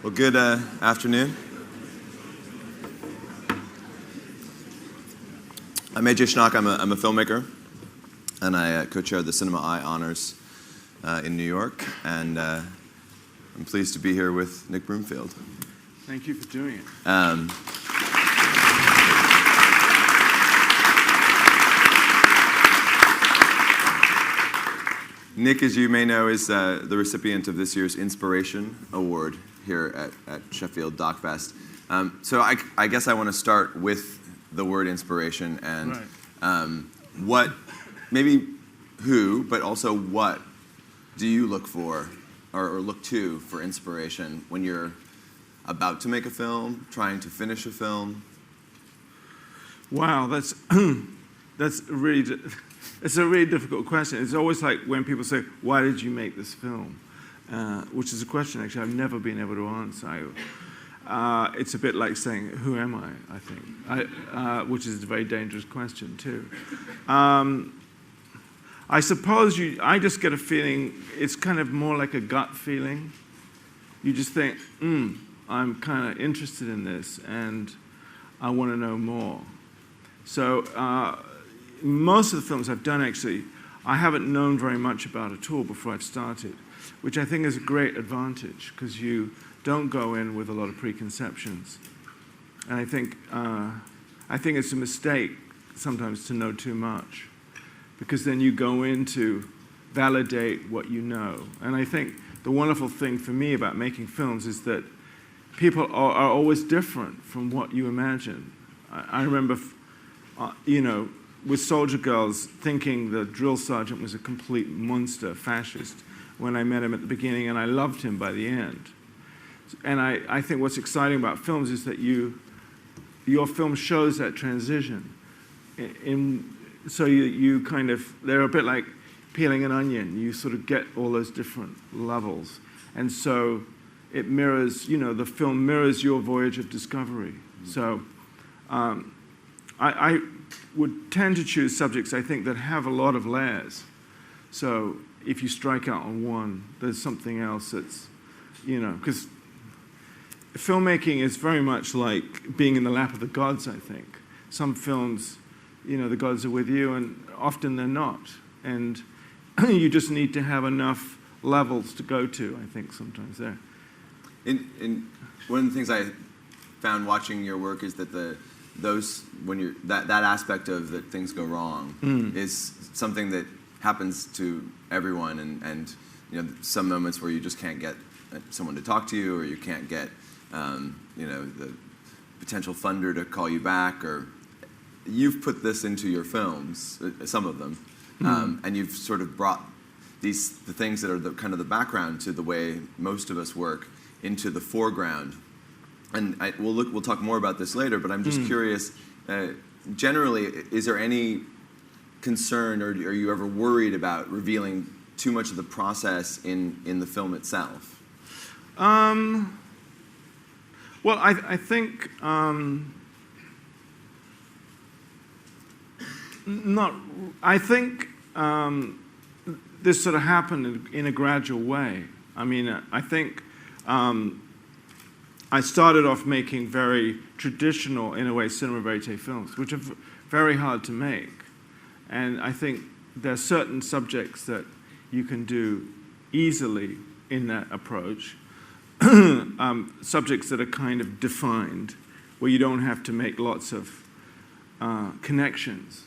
Well, good afternoon. I'm AJ Schnock. I'm a filmmaker, and I co-chair the Cinema Eye Honors in New York, and I'm pleased to be here with Nick Broomfield. Thank you for doing it. Nick, as you may know, is the recipient of this year's Inspiration Award here at Sheffield Doc Fest. So I guess I want to start with the word inspiration and what, maybe who, but also what do you look for or look to for inspiration when you're about to make a film, trying to finish a film? Wow, that's really... It's a really difficult question. It's always like when people say, why did you make this film? Which is a question, actually, I've never been able to answer. It's a bit like saying, who am I think, which is a very dangerous question, too. I suppose I just get a feeling, it's kind of more like a gut feeling. You just think, I'm kind of interested in this, and I want to know more. So, most of the films I've done, actually, I haven't known very much about at all before I've started, which I think is a great advantage, because you don't go in with a lot of preconceptions. And I think it's a mistake sometimes to know too much, because then you go in to validate what you know. And I think the wonderful thing for me about making films is that people are always different from what you imagine. I remember, with Soldier Girls, thinking the drill sergeant was a complete monster, fascist, when I met him at the beginning, and I loved him by the end. And I think what's exciting about films is that your film shows that transition. So you kind of, they're a bit like peeling an onion. You sort of get all those different levels. And so it mirrors, the film mirrors your voyage of discovery. So I would tend to choose subjects, I think, that have a lot of layers. So if you strike out on one, there's something else that's, because filmmaking is very much like being in the lap of the gods, I think. Some films, the gods are with you, and often they're not. And you just need to have enough levels to go to, I think, sometimes there. One of the things I found watching your work is that that aspect of that things go wrong is something that happens to everyone, and some moments where you just can't get someone to talk to you, or you can't get the potential funder to call you back, or you've put this into your films, some of them, and you've sort of brought the things that are kind of the background to the way most of us work into the foreground. And we'll talk more about this later, but I'm just curious, generally, is there any concern, or are you ever worried about revealing too much of the process in the film itself? Well, I think not. I think this sort of happened in a gradual way. I mean, I think I started off making very traditional, in a way, cinema verite films, which are very hard to make. And I think there are certain subjects that you can do easily in that approach, subjects that are kind of defined, where you don't have to make lots of connections,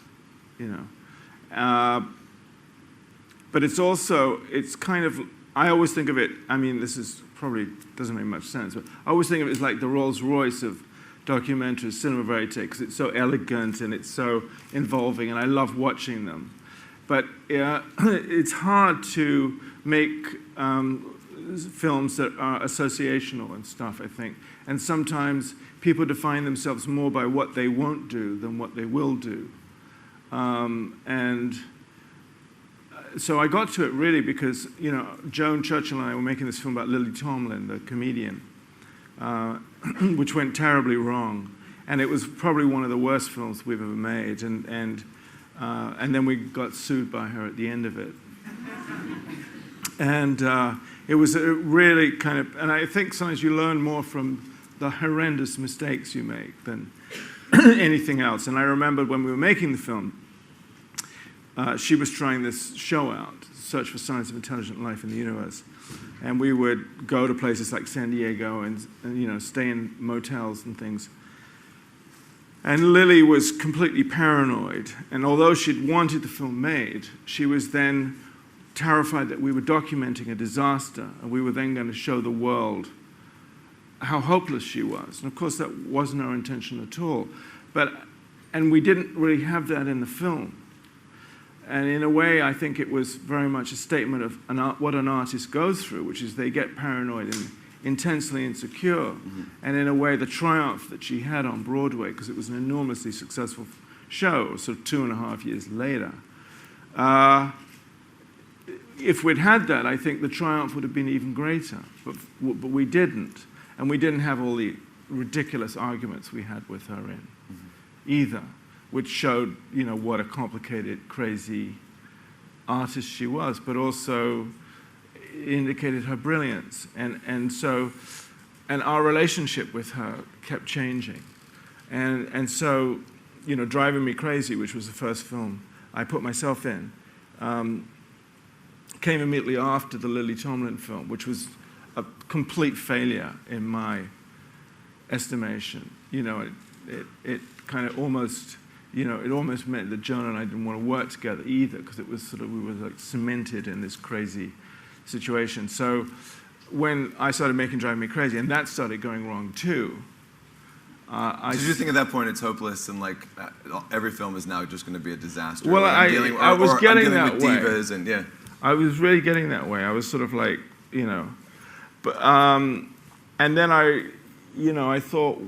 But it's kind of, I always think of it, this is probably doesn't make much sense, but I always think of it as like the Rolls-Royce of documentaries, cinema verite, because it's so elegant and it's so involving, and I love watching them. But it's hard to make films that are associational and stuff, I think. And sometimes people define themselves more by what they won't do than what they will do. And so I got to it really because, Joan Churchill and I were making this film about Lily Tomlin, the comedian, which went terribly wrong. And it was probably one of the worst films we've ever made. And then we got sued by her at the end of it. And It was a really kind of, and I think sometimes you learn more from the horrendous mistakes you make than anything else. And I remember when we were making the film, she was trying this show out, Search for Signs of Intelligent Life in the Universe. And we would go to places like San Diego and stay in motels and things. And Lily was completely paranoid. And although she'd wanted the film made, she was then terrified that we were documenting a disaster and we were then going to show the world how hopeless she was. And of course, that wasn't our intention at all. And we didn't really have that in the film. And in a way, I think it was very much a statement of what an artist goes through, which is they get paranoid and intensely insecure. And in a way, the triumph that she had on Broadway, because it was an enormously successful show, sort of 2.5 years later, if we'd had that, I think the triumph would have been even greater. But we didn't. And we didn't have all the ridiculous arguments we had with her in either, which showed, what a complicated, crazy artist she was, but also indicated her brilliance. And our relationship with her kept changing. And so, Driving Me Crazy, which was the first film I put myself in, came immediately after the Lily Tomlin film, which was a complete failure in my estimation. It kind of almost, it almost meant that Jonah and I didn't want to work together either, because it was sort of, we were like cemented in this crazy situation. So when I started making Driving Me Crazy, and that started going wrong too. Did you think at that point it's hopeless and like every film is now just going to be a disaster? Well, I was getting that way. Divas and, yeah. I was really getting that way. I was sort of like, but and then I thought,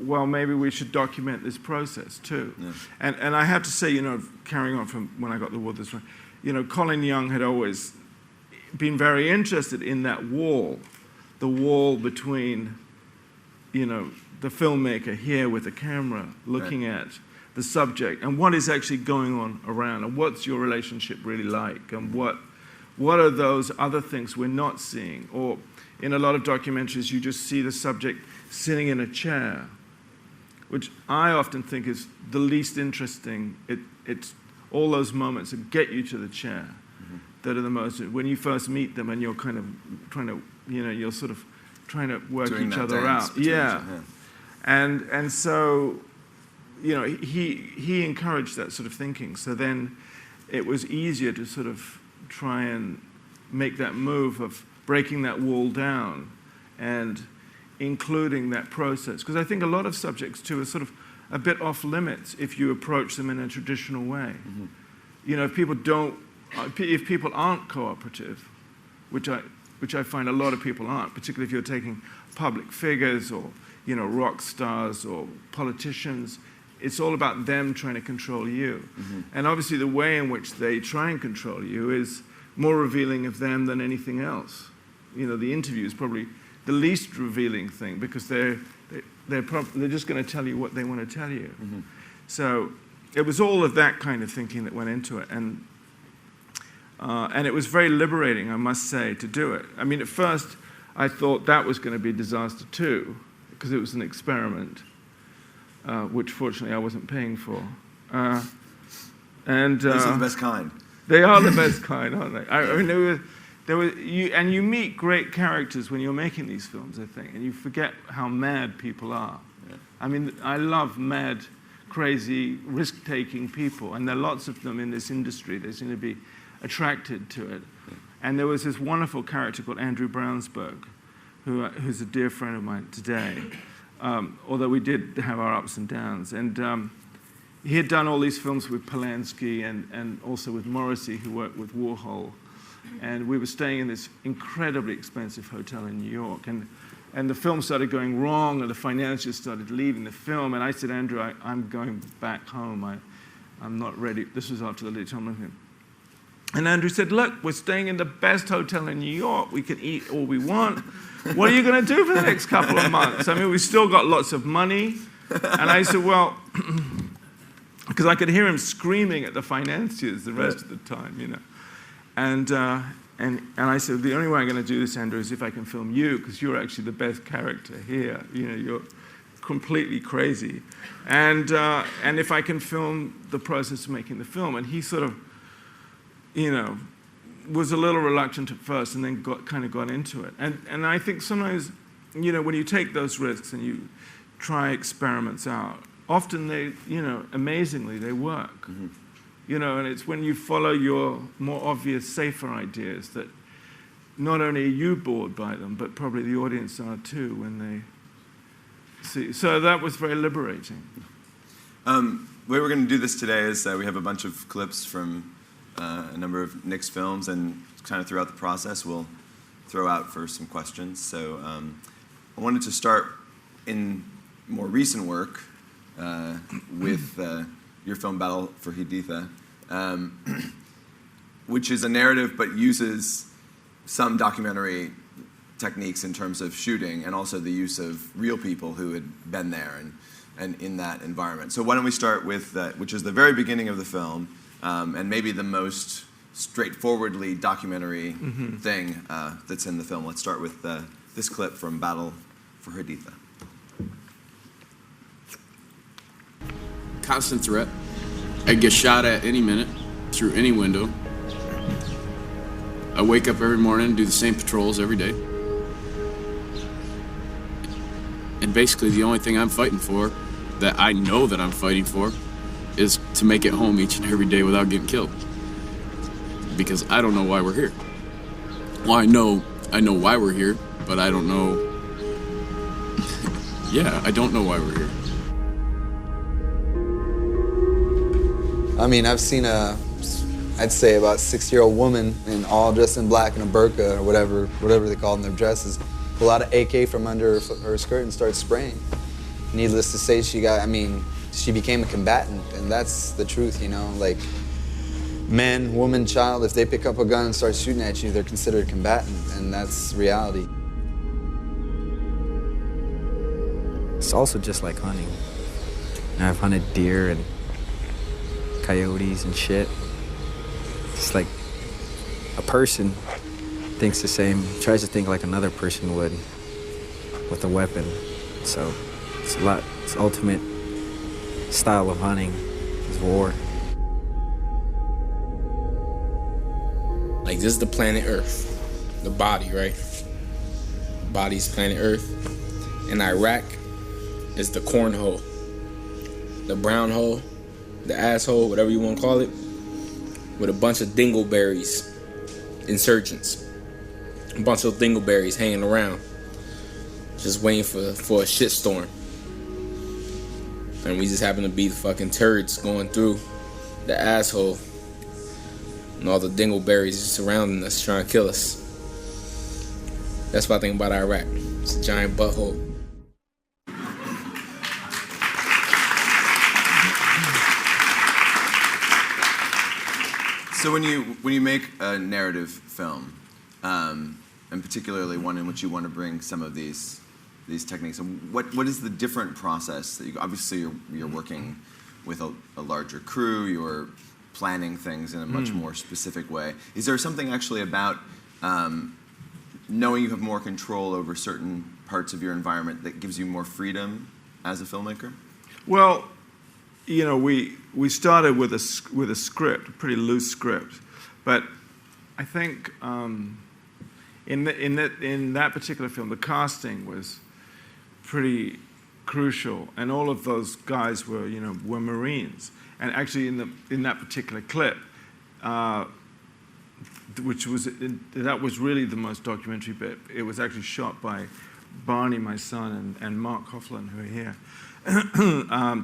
well, maybe we should document this process too. Yeah. And I have to say, carrying on from when I got the award this one, Colin Young had always been very interested in that wall, the wall between, the filmmaker here with the camera looking at the subject and what is actually going on around and what's your relationship really like and what are those other things we're not seeing. Or in a lot of documentaries, you just see the subject sitting in a chair, which I often think is the least interesting. It's all those moments that get you to the chair that are the most, when you first meet them and you're kind of trying to, you're sort of trying to work each other out. Yeah. And so, he encouraged that sort of thinking. So then it was easier to sort of try and make that move of breaking that wall down and including that process. Because I think a lot of subjects, too, are sort of a bit off limits if you approach them in a traditional way. If people aren't cooperative, which I find a lot of people aren't, particularly if you're taking public figures or rock stars or politicians, it's all about them trying to control you. And obviously the way in which they try and control you is more revealing of them than anything else. The interview is probably the least revealing thing because they're just going to tell you what they want to tell you. So it was all of that kind of thinking that went into it. And it was very liberating, I must say, to do it. I mean, at first, I thought that was going to be a disaster too, because it was an experiment, which fortunately I wasn't paying for. And those are the best kind. They are the best kind, aren't they? I mean, you meet great characters when you're making these films, I think, and you forget how mad people are. Yeah. I mean, I love mad, crazy, risk-taking people, and there are lots of them in this industry. They seem to be attracted to it. Yeah. And there was this wonderful character called Andrew Brownsburg, who's a dear friend of mine today, although we did have our ups and downs. And he had done all these films with Polanski and also with Morrissey, who worked with Warhol. And we were staying in this incredibly expensive hotel in New York. And the film started going wrong, and the financiers started leaving the film. And I said, Andrew, I'm going back home. I'm not ready. This was after the Lily Tomlin thing. And Andrew said, look, we're staying in the best hotel in New York. We can eat all we want. What are you going to do for the next couple of months? I mean, we've still got lots of money. And I said, well, because I could hear him screaming at the financiers the rest of the time, And And I said, the only way I'm going to do this, Andrew, is if I can film you, because you're actually the best character here. You know, you're completely crazy. And if I can film the process of making the film. And he sort of, you know, was a little reluctant at first and then kind of got into it. And I think sometimes, you know, when you take those risks and you try experiments out, often they, you know, amazingly, they work. Mm-hmm. You know, and it's when you follow your more obvious, safer ideas that not only are you bored by them, but probably the audience are too when they see. So that was very liberating. The way we're going to do this today is we have a bunch of clips from a number of Nick's films, and kind of throughout the process we'll throw out for some questions. So I wanted to start in more recent work with your film Battle for Haditha, which is a narrative but uses some documentary techniques in terms of shooting and also the use of real people who had been there and in that environment. So why don't we start with, which is the very beginning of the film, and maybe the most straightforwardly documentary thing that's in the film. Let's start with this clip from Battle for Haditha. Constant threat. I get shot at any minute, through any window. I wake up every morning and do the same patrols every day. And basically the only thing I'm fighting for, that I know that I'm fighting for, is to make it home each and every day without getting killed. Because I don't know why we're here. Well, I know why we're here, but I don't know... yeah, I don't know why we're here. I mean, I've seen I'd say about 6-year-old woman all dressed in black in a burqa or whatever they call them, their dresses, pull out an AK from under her skirt and start spraying. Needless to say, she became a combatant, and that's the truth, you know? Like, man, woman, child, if they pick up a gun and start shooting at you, they're considered a combatant, and that's reality. It's also just like hunting. I've hunted deer and coyotes and shit. It's like a person thinks the same, tries to think like another person would with a weapon. So it's it's ultimate style of hunting is war. Like, this is the planet Earth, the body, right? The body's planet Earth. And Iraq is the cornhole, the brown hole, the asshole, whatever you want to call it, with a bunch of dingleberries, insurgents. A bunch of dingleberries hanging around, just waiting for a shitstorm. And we just happen to be the fucking turds going through the asshole, and all the dingleberries just surrounding us, trying to kill us. That's what I think about Iraq. It's a giant butthole. So when you make a narrative film, and particularly one in which you want to bring some of these techniques, what is the different process that obviously you're working with a larger crew, you're planning things in a much more specific way. Is there something actually about knowing you have more control over certain parts of your environment that gives you more freedom as a filmmaker? Well, you know, we started with a script, a pretty loose script, but I think in that particular film, the casting was pretty crucial, and all of those guys were Marines. And actually, in that particular clip, that was really the most documentary bit. It was actually shot by Barney, my son, and Mark Hoffland, who are here.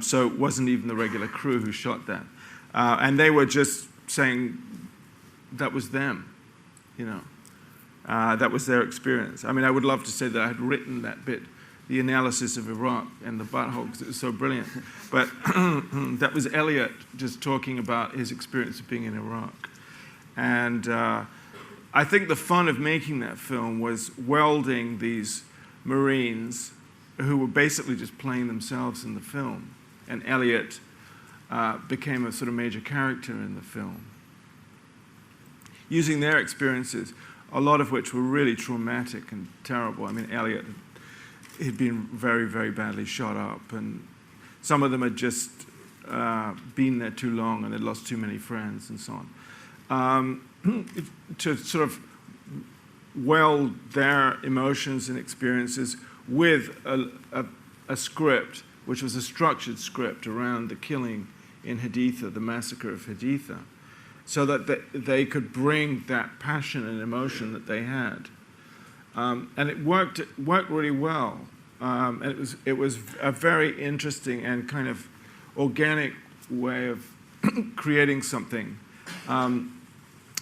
So it wasn't even the regular crew who shot that. And they were just saying that was them, you know. That was their experience. I mean, I would love to say that I had written that bit, the analysis of Iraq and the butthole, because it was so brilliant. But that was Elliot just talking about his experience of being in Iraq. And I think the fun of making that film was welding these Marines who were basically just playing themselves in the film. And Elliot became a sort of major character in the film. using their experiences, a lot of which were really traumatic and terrible. I mean, Elliot had been very, very badly shot up, and some of them had just been there too long and they'd lost too many friends and so on. To sort of weld their emotions and experiences with a script, which was a structured script around the killing in Haditha, the massacre of Haditha, so that they could bring that passion and emotion that they had. And it worked really well. And it was a very interesting and kind of organic way of creating something.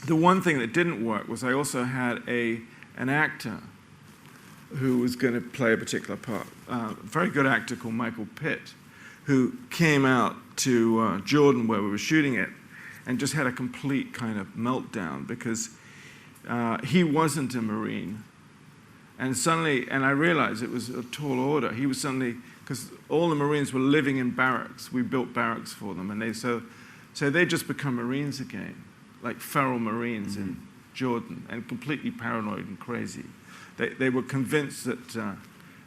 The one thing that didn't work was I also had an actor who was going to play a particular part, a very good actor called Michael Pitt, who came out to Jordan where we were shooting it and just had a complete kind of meltdown because he wasn't a Marine. And suddenly, and I realized it was a tall order. He was suddenly, because all the Marines were living in barracks. We built barracks for them. And so they just become Marines again, like feral Marines in Jordan, and completely paranoid and crazy. They were convinced that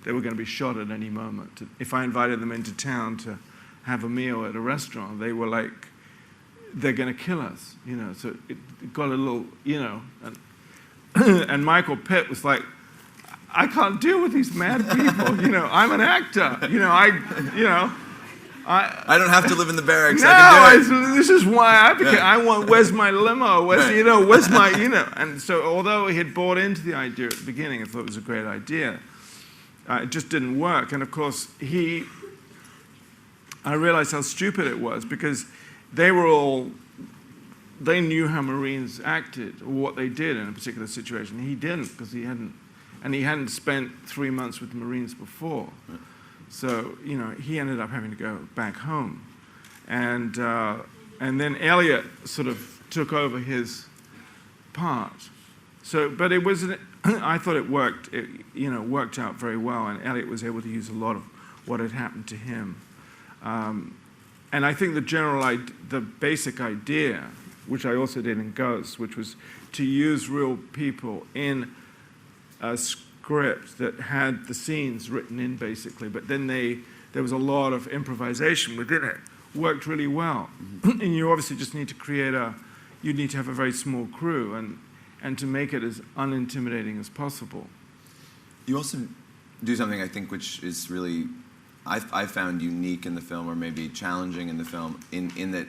they were going to be shot at any moment. If I invited them into town to have a meal at a restaurant, they were like, they're going to kill us, you know. So it got a little, you know. And Michael Pitt was like, I can't deal with these mad people, you know. I'm an actor, you know. I don't have to live in the barracks. No, I can do it. This is why I became. I want. Where's my limo? Where's my, you know? And so, although he had bought into the idea at the beginning, I thought it was a great idea. It just didn't work. And of course, I realized how stupid it was because they knew how Marines acted or what they did in a particular situation. He didn't because he hadn't spent 3 months with Marines before. So, you know, he ended up having to go back home. And then Elliot sort of took over his part. So, but it was, I thought it worked, worked out very well, and Elliot was able to use a lot of what had happened to him. And I think the basic idea, which I also did in Ghosts, which was to use real people in a script that had the scenes written in basically, but then there was a lot of improvisation within it. Worked really well. And you obviously just need to you need to have a very small crew and to make it as unintimidating as possible. You also do something I think which is really, I found unique in the film, or maybe challenging in the film, in that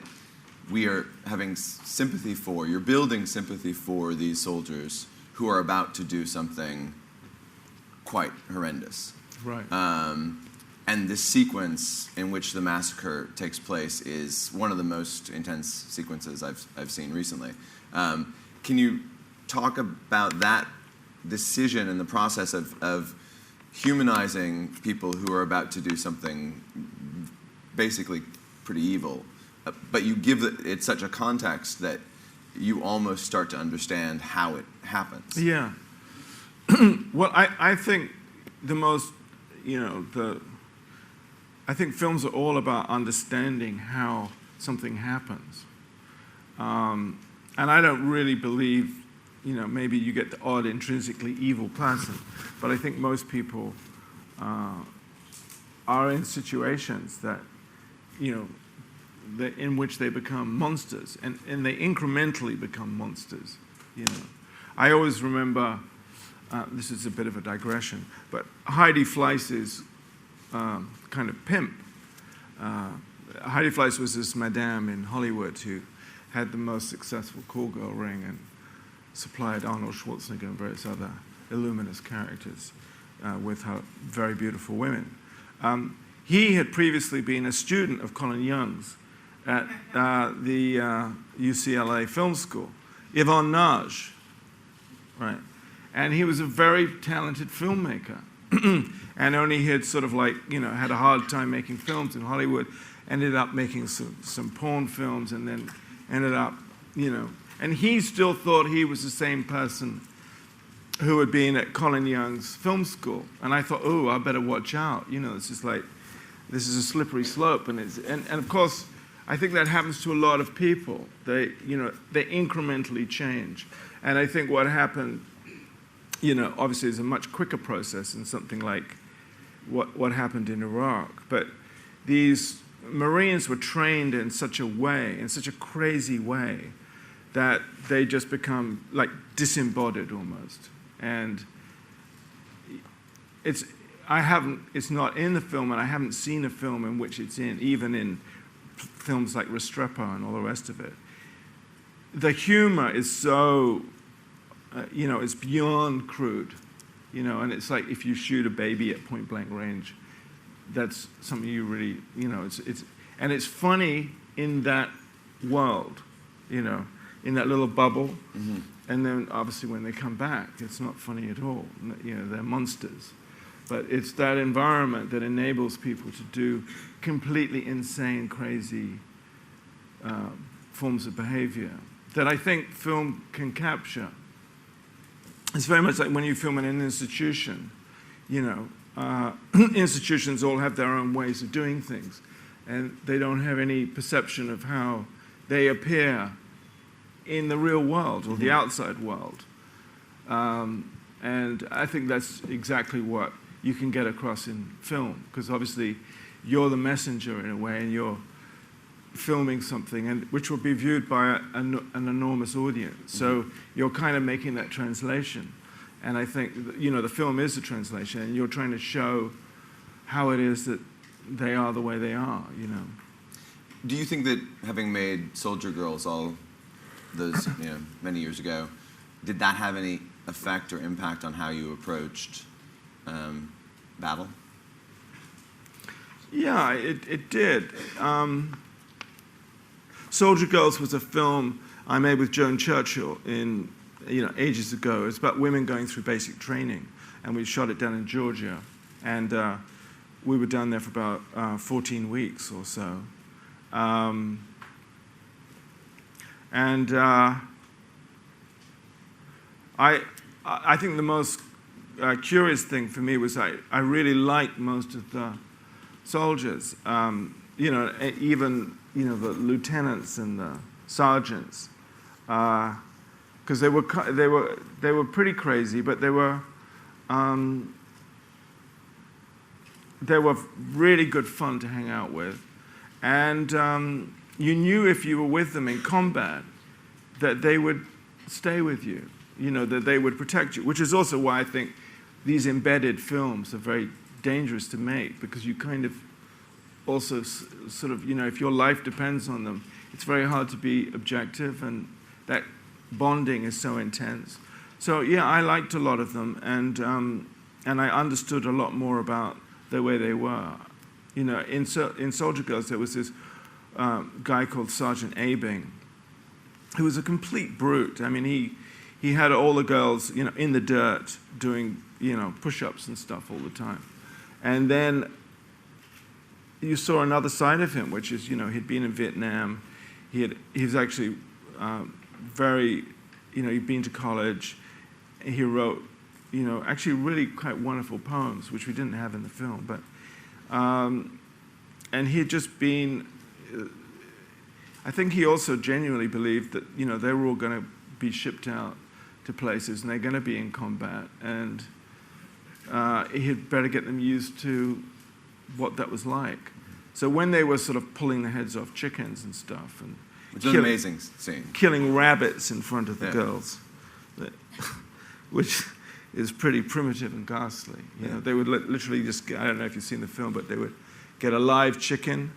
we are having sympathy for, you're building sympathy for these soldiers who are about to do something quite horrendous. Right. And this sequence in which the massacre takes place is one of the most intense sequences I've seen recently. Can you talk about that decision and the process of humanizing people who are about to do something basically pretty evil, but you give it such a context that you almost start to understand how it happens? Yeah. Well, I think I think films are all about understanding how something happens. And I don't really believe, maybe you get the odd intrinsically evil person, but I think most people are in situations that, in which they become monsters, and they incrementally become monsters. I always remember, this is a bit of a digression, but Heidi Fleiss's kind of pimp. Heidi Fleiss was this madame in Hollywood who had the most successful call girl ring and supplied Arnold Schwarzenegger and various other illuminous characters with her very beautiful women. He had previously been a student of Colin Young's at the UCLA Film School, Yvonne Nage, right? And he was a very talented filmmaker. And only had sort of had a hard time making films in Hollywood, ended up making some porn films, and then ended up, and he still thought he was the same person who had been at Colin Young's film school. And I thought, I better watch out. This is a slippery slope. And of course, I think that happens to a lot of people. They incrementally change. And I think what happened, obviously is a much quicker process than something like what happened in Iraq. But these Marines were trained in such a way, in such a crazy way, that they just become like disembodied almost. And it's not in the film, and I haven't seen a film in which it's in, even in films like Restrepo and all the rest of it. The humor is so, it's beyond crude, and it's like if you shoot a baby at point blank range, that's something you really, and it's funny in that world, in that little bubble, Mm-hmm. and then obviously when they come back, it's not funny at all. They're monsters. But it's that environment that enables people to do completely insane, crazy forms of behavior that I think film can capture. It's very much like when you film in an institution, institutions all have their own ways of doing things, and they don't have any perception of how they appear in the real world or the outside world. And I think that's exactly what you can get across in film, because obviously you're the messenger in a way, and you're filming something which will be viewed by an enormous audience. So you're kind of making that translation. And I think, the film is a translation, and you're trying to show how it is that they are the way they are, Do you think that having made Soldier Girls all those, many years ago, did that have any effect or impact on how you approached battle? Yeah, it did. Soldier Girls was a film I made with Joan Churchill in, ages ago. It's about women going through basic training, and we shot it down in Georgia, and we were down there for about 14 weeks or so. I think the most curious thing for me was I really liked most of the soldiers, even the lieutenants and the sergeants, because they were pretty crazy, but they were really good fun to hang out with, and you knew if you were with them in combat that they would stay with you, that they would protect you, which is also why I think these embedded films are very dangerous to make, because you kind of also sort of, if your life depends on them, it's very hard to be objective, and that bonding is so intense. So yeah, I liked a lot of them, and I understood a lot more about the way they were. In Soldier Girls, there was this guy called Sergeant Abing, who was a complete brute. I mean, he had all the girls, in the dirt doing, push-ups and stuff all the time. And then you saw another side of him, which is, he'd been in Vietnam. He was actually very, he'd been to college. He wrote, actually really quite wonderful poems, which we didn't have in the film. But, and he had just been, I think he also genuinely believed that, they were all going to be shipped out to places, and they're going to be in combat, and he'd better get them used to what that was like. So when they were sort of pulling the heads off chickens and stuff, and which is an amazing scene, killing rabbits in front of the girls, which is pretty primitive and ghastly. They would literally just, I don't know if you've seen the film, but they would get a live chicken,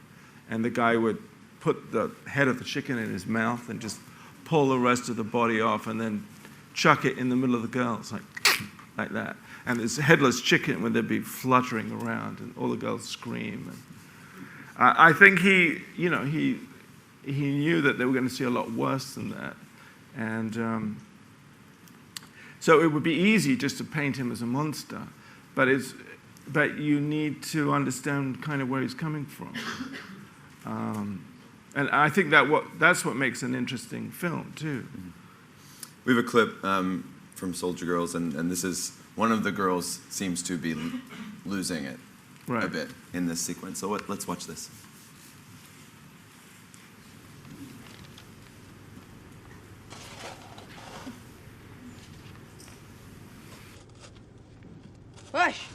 and the guy would put the head of the chicken in his mouth and just pull the rest of the body off, and then chuck it in the middle of the girls, like that. And this headless chicken would then be fluttering around, and all the girls scream. And I think he knew that they were going to see a lot worse than that, and so it would be easy just to paint him as a monster, but you need to understand kind of where he's coming from, and I think that's what makes an interesting film too. We have a clip from Soldier Girls, and this is one of the girls seems to be losing it a bit in this sequence. So let's watch this. Hush!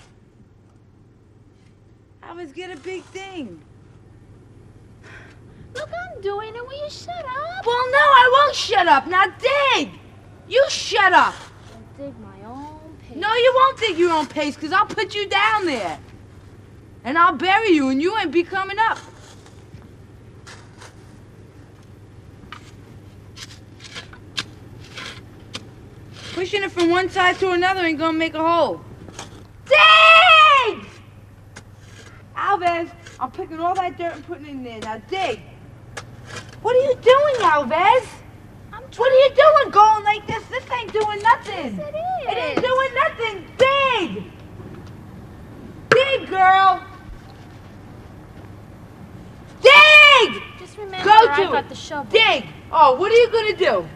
Always get a big thing. Look, I'm doing it. Will you shut up? Well, no, I won't shut up. Now dig! You shut up! I'll dig my own pace. No, you won't dig your own pace, because I'll put you down there. And I'll bury you, and you ain't be coming up. Pushing it from one side to another ain't gonna make a hole. Dig! Alves, I'm picking all that dirt and putting it in there. Now dig. What are you doing, Alves? What are you doing going like this? This ain't doing nothing. Yes, it is. It ain't doing nothing. Dig! Dig, girl! Dig! Just remember, Go I to got it. the shovel. Dig! Oh, what are you gonna do?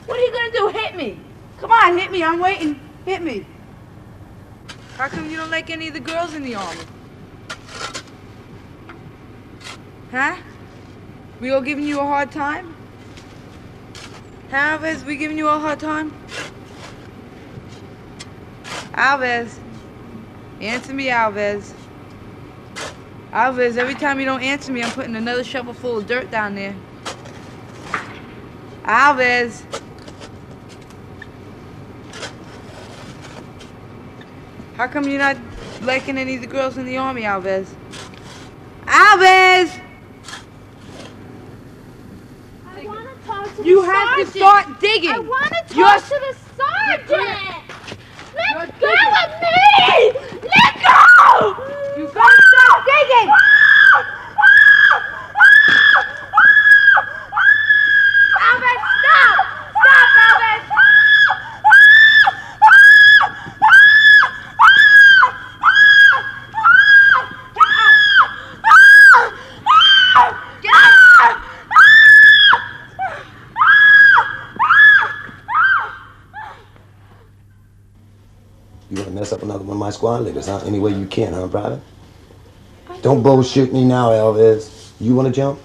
What are you gonna do? Hit me. Come on, hit me. I'm waiting. Hit me. How come you don't like any of the girls in the army? Huh? We all giving you a hard time? Huh, Alves? We giving you a hard time? Alves. Answer me, Alves. Alves, every time you don't answer me, I'm putting another shovel full of dirt down there. Alves. How come you're not liking any of the girls in the army, Alves? Alves! I want to talk to You the have sergeant. to start digging. I want to talk You're- to the sergeant. Let go digging. of me! Let go! You gotta stop digging! Alves, stop! Stop, Alves! Get up! You want to mess up another one of my squad leaders, huh? Any way you can, huh, Private? Don't bullshit me now, Elvis. You want to jump?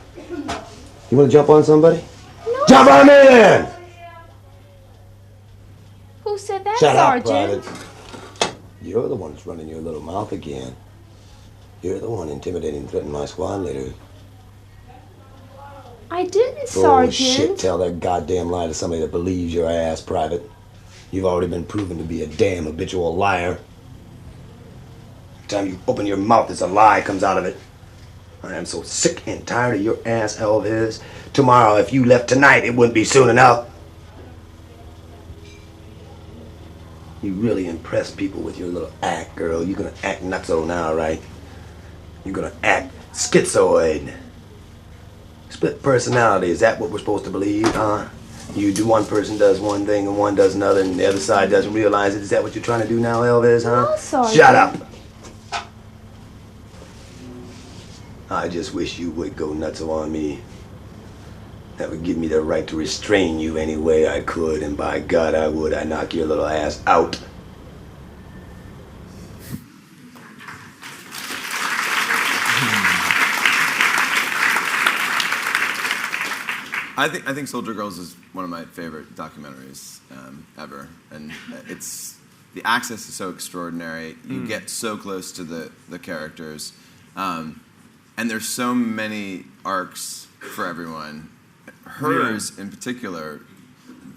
You want to jump on somebody? No. Jump on in! Who said that, Shut up, Sergeant? Private. You're the one that's running your little mouth again. You're the one intimidating and threatening my squad leader. I didn't, Oh, shit, Sergeant. tell that goddamn lie to somebody that believes your ass, Private. You've already been proven to be a damn habitual liar. Every time you open your mouth, it's a lie comes out of it. I am so sick and tired of your ass, Elvis. Tomorrow, if you left tonight, it wouldn't be soon enough. You really impress people with your little act, girl. You're gonna act nutso now, right? You're gonna act schizoid. Split personality, is that what we're supposed to believe, huh? You do one person does one thing and one does another and the other side doesn't realize it. Is that what you're trying to do now, Elvis, huh? No, Sergeant. Shut up! I just wish you would go nutso on me. That would give me the right to restrain you any way I could, and by God I would. I'd knock your little ass out. I think Soldier Girls is one of my favorite documentaries ever, and it's the access is so extraordinary. You get so close to the characters, and there's so many arcs for everyone. Hers in particular,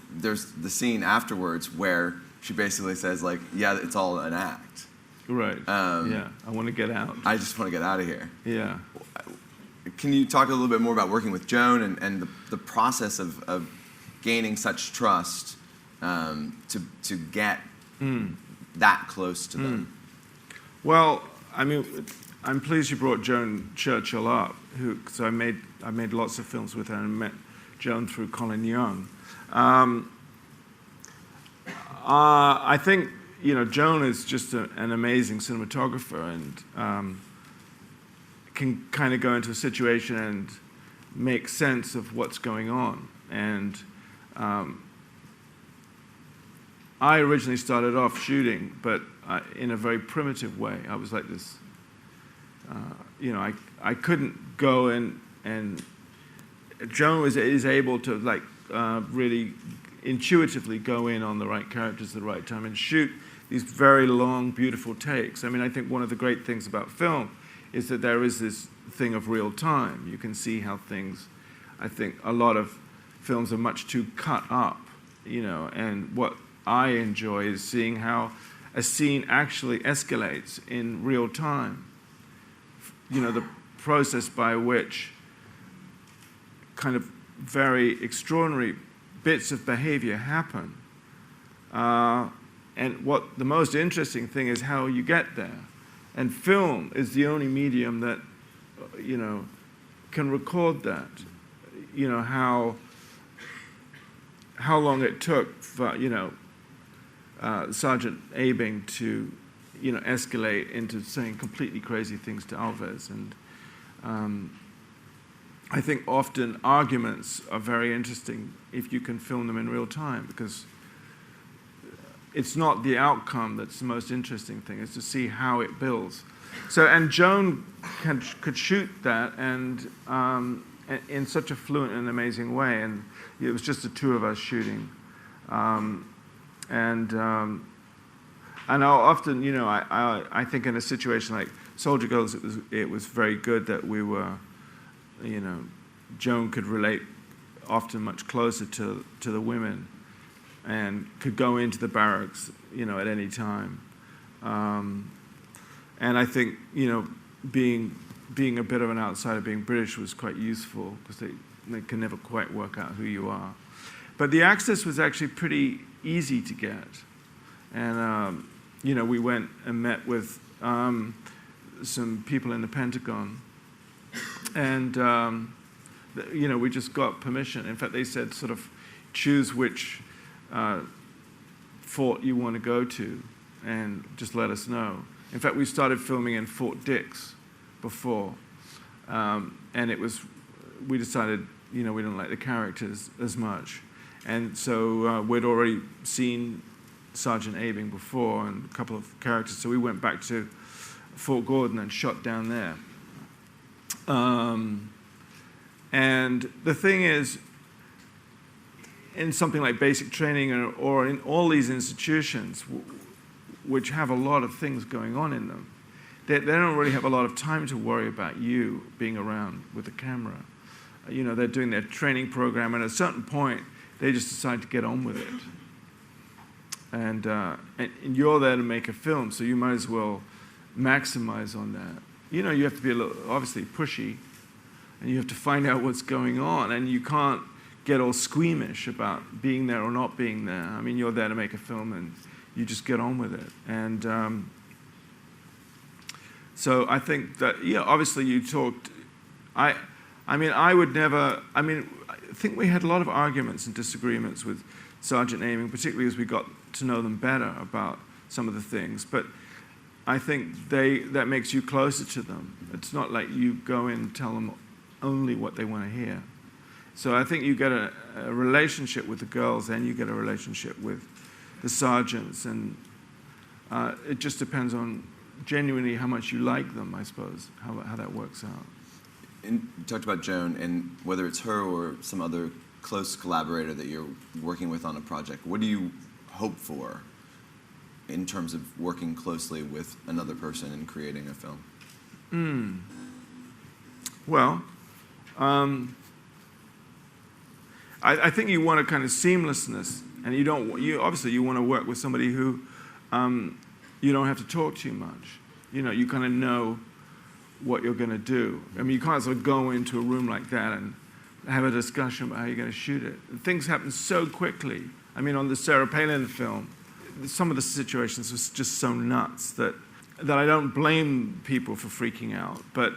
there's the scene afterwards where she basically says like, "Yeah, it's all an act." Right. Yeah. I want to get out. I just want to get out of here. Yeah. Can you talk a little bit more about working with Joan and the process of gaining such trust to get that close to them? Well, I mean, I'm pleased you brought Joan Churchill up, because I made lots of films with her and met Joan through Colin Young. I think Joan is just an amazing cinematographer and can kind of go into a situation and make sense of what's going on. And I originally started off shooting, but in a very primitive way. I was like this, I couldn't go and Joan is able to really intuitively go in on the right characters at the right time and shoot these very long, beautiful takes. I mean, I think one of the great things about film is that there is this thing of real time. You can see how things, I think a lot of films are much too cut up, you know, and what I enjoy is seeing how a scene actually escalates in real time. You know, the process by which kind of very extraordinary bits of behavior happen. And what the most interesting thing is how you get there. And film is the only medium that, you know, can record that. You know, how long it took for, you know, Sergeant Abing to, you know, escalate into saying completely crazy things to Alves. And I think often arguments are very interesting if you can film them in real time, because it's not the outcome that's the most interesting thing, it's to see how it builds. So, and Joan could shoot that and in such a fluent and amazing way, and it was just the two of us shooting. And I'll often, you know, I think in a situation like Soldier Girls, it was very good that we were, you know, Joan could relate often much closer to the women and could go into the barracks, you know, at any time. And I think, you know, being a bit of an outsider, being British was quite useful, because they can never quite work out who you are. But the access was actually pretty easy to get. And, you know, we went and met with some people in the Pentagon. And, you know, we just got permission. In fact, they said sort of choose which fort you want to go to and just let us know. In fact, we started filming in Fort Dix before. And it was, we decided, you know, we didn't like the characters as much. And so we'd already seen Sergeant Abing before and a couple of characters. So we went back to Fort Gordon and shot down there. And the thing is, in something like basic training or in all these institutions, which have a lot of things going on in them, they don't really have a lot of time to worry about you being around with the camera. You know, they're doing their training program, and at a certain point, they just decide to get on with it. And you're there to make a film, so you might as well maximize on that. You know, you have to be a little, obviously, pushy, and you have to find out what's going on, and you can't get all squeamish about being there or not being there. I mean, you're there to make a film, and you just get on with it. And so I think that, yeah, obviously you talked, I mean, I would never, I mean, I think we had a lot of arguments and disagreements with Sergeant Abing, particularly as we got to know them better about some of the things. But I think that makes you closer to them. It's not like you go in and tell them only what they want to hear. So I think you get a relationship with the girls, and you get a relationship with the sergeants, and it just depends on genuinely how much you like them, I suppose, how that works out. And you talked about Joan, and whether it's her or some other close collaborator that you're working with on a project, what do you hope for in terms of working closely with another person and creating a film? Well, I think you want a kind of seamlessness, and obviously you want to work with somebody who you don't have to talk too much. You know, you kind of know what you're going to do. I mean, you can't sort of go into a room like that and have a discussion about how you're going to shoot it. Things happen so quickly. I mean, on the Sarah Palin film, some of the situations was just so nuts that I don't blame people for freaking out. But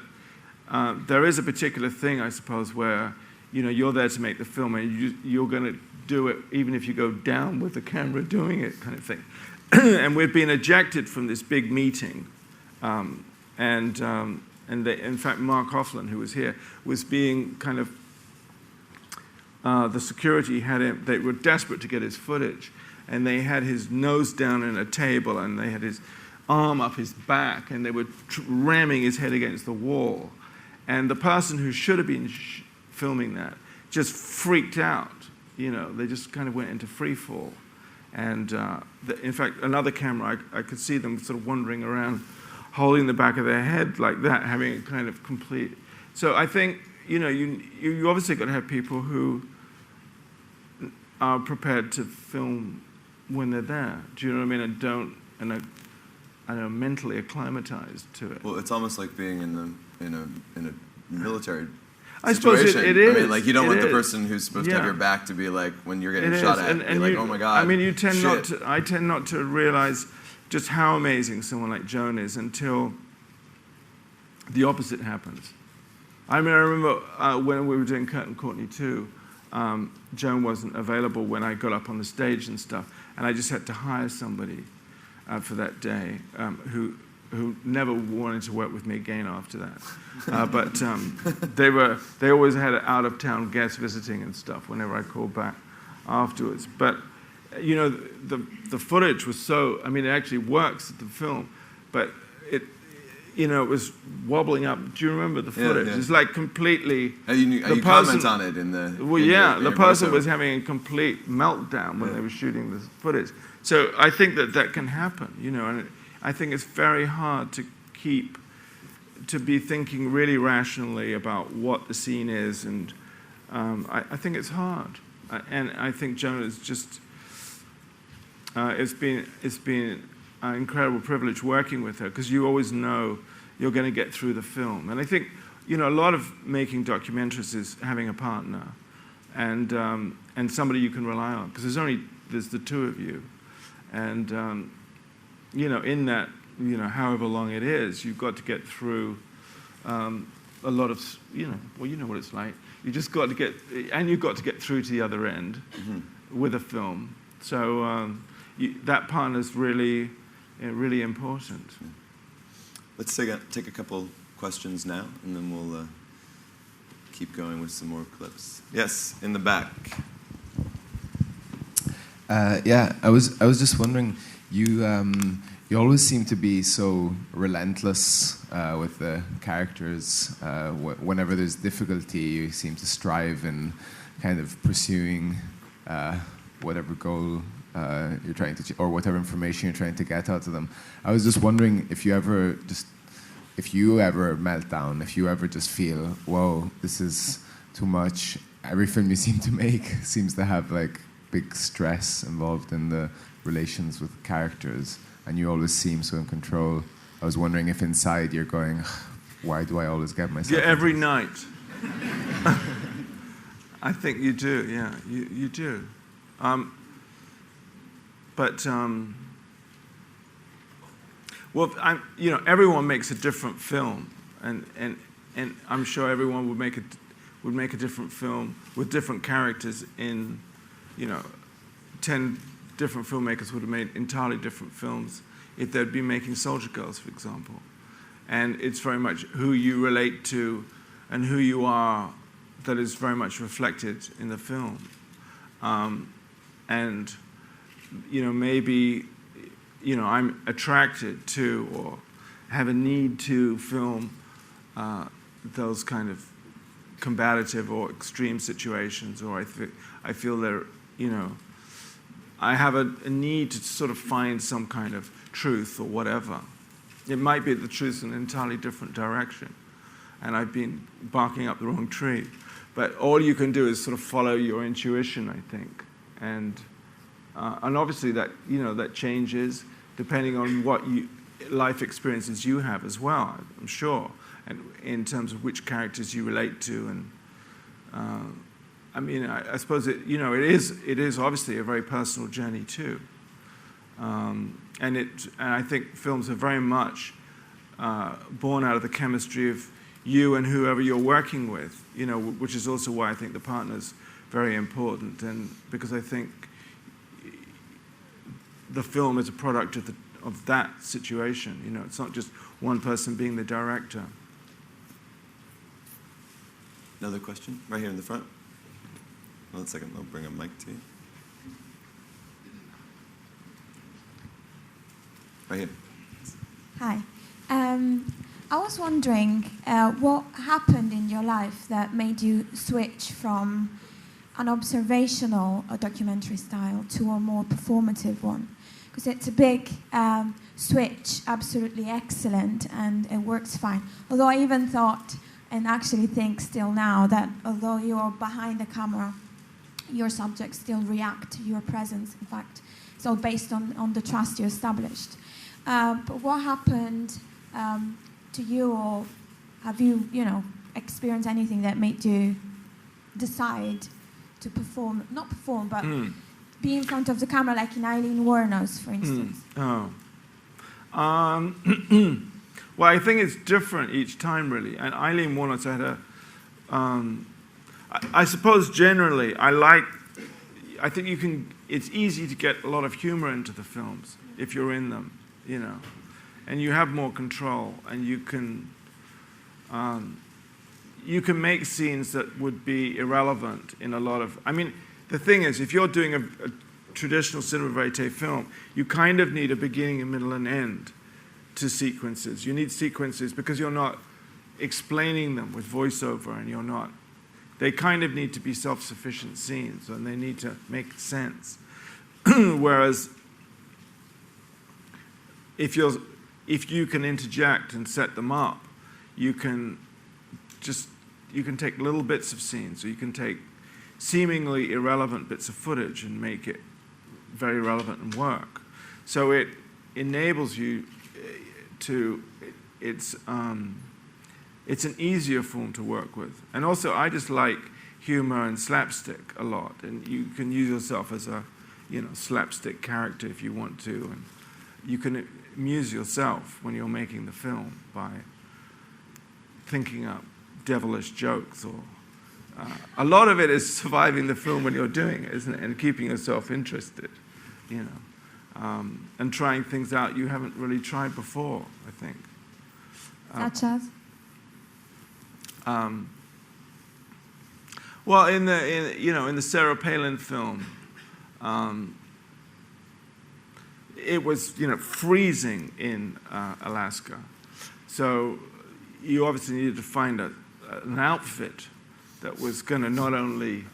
there is a particular thing, I suppose, where, you know, you're there to make the film, and you're going to do it even if you go down with the camera doing it, kind of thing. And we've been ejected from this big meeting. In fact, Mark Hoffman, who was here, was being kind of, the security had him, they were desperate to get his footage, and they had his nose down in a table, and they had his arm up his back, and they were ramming his head against the wall. And the person who should have been filming that just freaked out. You know, they just kind of went into free fall. And in fact, another camera, I could see them sort of wandering around, holding the back of their head like that, having a kind of complete. So I think, you obviously got to have people who are prepared to film when they're there. Do you know what I mean? And are mentally acclimatized to it. Well, it's almost like being in a military I suppose situation. it is. I mean, like, you don't want the is. person who's supposed to have your back to be like, when you're getting It shot is. at, And be like, you, oh my God. I mean, I tend not to realize just how amazing someone like Joan is until the opposite happens. I mean, I remember when we were doing Kurt and Courtney 2, Joan wasn't available when I got up on the stage and stuff, and I just had to hire somebody for that day who never wanted to work with me again after that. But they always had out-of-town guests visiting and stuff whenever I called back afterwards. But, the footage was so, I mean, it actually works at the film, but it was wobbling up. Do you remember the footage? Yeah. It's like completely... You comment on it in the... Well, the person was having a complete meltdown when they were shooting this footage. So I think that can happen, and I think it's very hard to be thinking really rationally about what the scene is, and I think it's hard. And I think Joan is just... It's been an incredible privilege working with her, because you always know you're going to get through the film. And I think, a lot of making documentaries is having a partner and somebody you can rely on, because there's the two of you. And, in that, however long it is, you've got to get through a lot of, well, you know what it's like. You've got to get through to the other end with a film. So that partner's really important. Let's take a couple questions now, and then we'll keep going with some more clips. Yes, in the back. I was just wondering, you always seem to be so relentless with the characters. Whenever there's difficulty, you seem to strive in kind of pursuing whatever goal you're trying to, or whatever information you're trying to get out of them. I was just wondering if you ever melt down, if you ever just feel, whoa, this is too much. Every film you seem to make seems to have like big stress involved in the relations with characters, and you always seem so in control. I was wondering if inside you're going, why do I always get myself? Yeah, every night. I think you do. Yeah, you do. Well, everyone makes a different film, and I'm sure everyone would make a different film with different characters. 10 different filmmakers would have made entirely different films if they'd been making Soldier Girls, for example. And it's very much who you relate to and who you are that is very much reflected in the film. And maybe, I'm attracted to or have a need to film those kind of combative or extreme situations, or I feel they're, I have a need to sort of find some kind of truth or whatever. It might be the truth in an entirely different direction, and I've been barking up the wrong tree. But all you can do is sort of follow your intuition, I think. And obviously that, that changes depending on what life experiences you have as well, I'm sure, and in terms of which characters you relate to. And I suppose it is obviously a very personal journey too. And I think films are very much born out of the chemistry of you and whoever you're working with, which is also why I think the partner's very important, and because I think the film is a product of that situation. It's not just one person being the director. Another question? Right here in the front. 1 second, I'll bring a mic to you. Right here. Hi. I was wondering what happened in your life that made you switch from an observational documentary style to a more performative one? Because it's a big switch, absolutely excellent, and it works fine. Although I even thought, and actually think still now, that although you are behind the camera, your subjects still react to your presence. In fact, it's all based on the trust you established. But what happened to you, or have you, experienced anything that made you decide to perform, not perform, but be in front of the camera, like in Eileen Werner's, for instance? Well, I think it's different each time, really. And Eileen Werner's had I suppose generally, I think it's easy to get a lot of humor into the films if you're in them, and you have more control, and you can make scenes that would be irrelevant in a lot of, the thing is, if you're doing a traditional cinema verite film, you kind of need a beginning, a middle, and end to sequences. You need sequences because you're not explaining them with voiceover, and they kind of need to be self-sufficient scenes, and they need to make sense. Whereas if you can interject and set them up, you can take little bits of scenes, or you can take seemingly irrelevant bits of footage and make it very relevant and work. So it enables you to, it's an easier form to work with. And also, I just like humor and slapstick a lot, and you can use yourself as a slapstick character if you want to, and you can amuse yourself when you're making the film by thinking up devilish jokes, or a lot of it is surviving the film when you're doing it, isn't it? And keeping yourself interested, and trying things out you haven't really tried before, I think. Such as? Well, in the Sarah Palin film, it was freezing in Alaska, so you obviously needed to find an outfit that was going to not only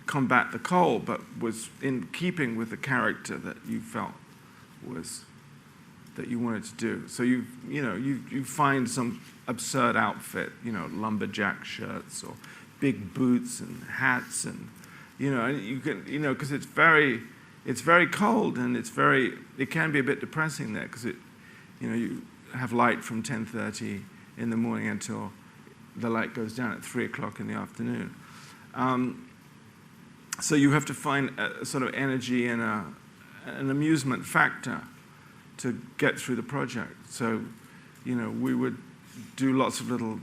combat the cold, but was in keeping with the character that you felt that you wanted to do. So you find some absurd outfit, lumberjack shirts or big boots and hats, and you can because it's very cold, and it can be a bit depressing there, because you have light from 10:30 in the morning until the light goes down at 3 o'clock in the afternoon. So you have to find a sort of energy and an amusement factor to get through the project. So, we would do lots of little,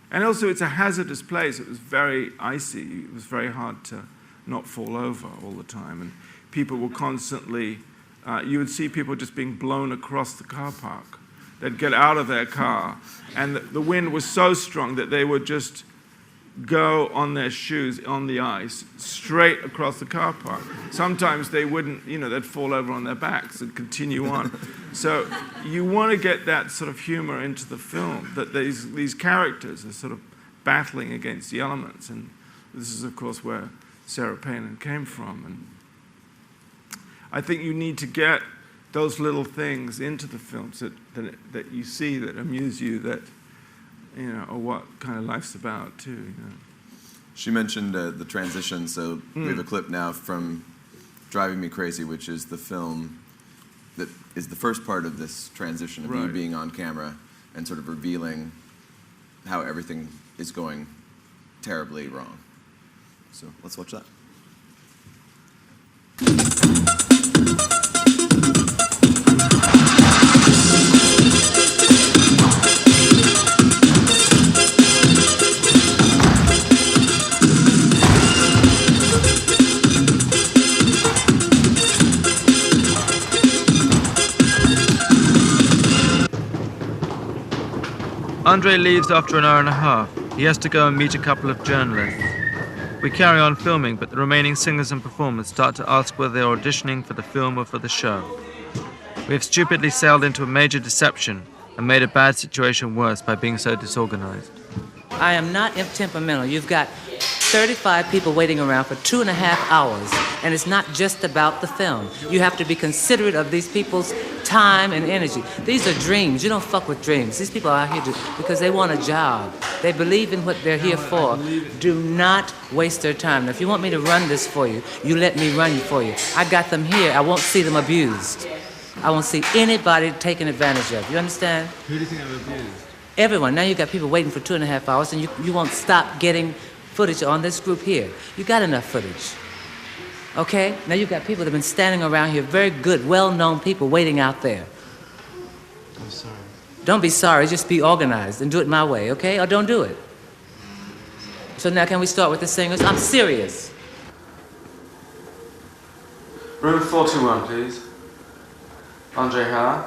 And also, it's a hazardous place. It was very icy. It was very hard to not fall over all the time. And people were constantly, you would see people just being blown across the car park. They'd get out of their car, and the wind was so strong that they would just go on their shoes on the ice straight across the car park. Sometimes they wouldn't, they'd fall over on their backs and continue on. So you want to get that sort of humor into the film, that these characters are sort of battling against the elements. And this is, of course, where Sarah Palin came from. And I think you need to get those little things into the films that you see, that amuse you, that or what kind of life's about too. She mentioned the transition, so we have a clip now from Driving Me Crazy, which is the film that is the first part of this transition of you being on camera and sort of revealing how everything is going terribly wrong. So let's watch that. Andre leaves after an hour and a half. He has to go and meet a couple of journalists. We carry on filming, but the remaining singers and performers start to ask whether they're auditioning for the film or for the show. We have stupidly sailed into a major deception and made a bad situation worse by being so disorganized. I am not temperamental. You've got 35 people waiting around for 2.5 hours, and it's not just about the film. You have to be considerate of these people's time and energy. These are dreams. You don't fuck with dreams. These people are out here because they want a job. They believe in what they're here for. Do not waste their time. Now, if you want me to run this for you, you let me run it for you. I got them here. I won't see them abused. I won't see anybody taken advantage of. You understand? Who do you think I've abused? Everyone. Now you got people waiting for 2.5 hours, and you won't stop getting footage on this group here. You got enough footage. Okay? Now you got people that have been standing around here, very good, well-known people waiting out there. I'm sorry. Don't be sorry, just be organized and do it my way, okay? Or don't do it. So now can we start with the singers? I'm serious. Room 421, please. Andre Howard.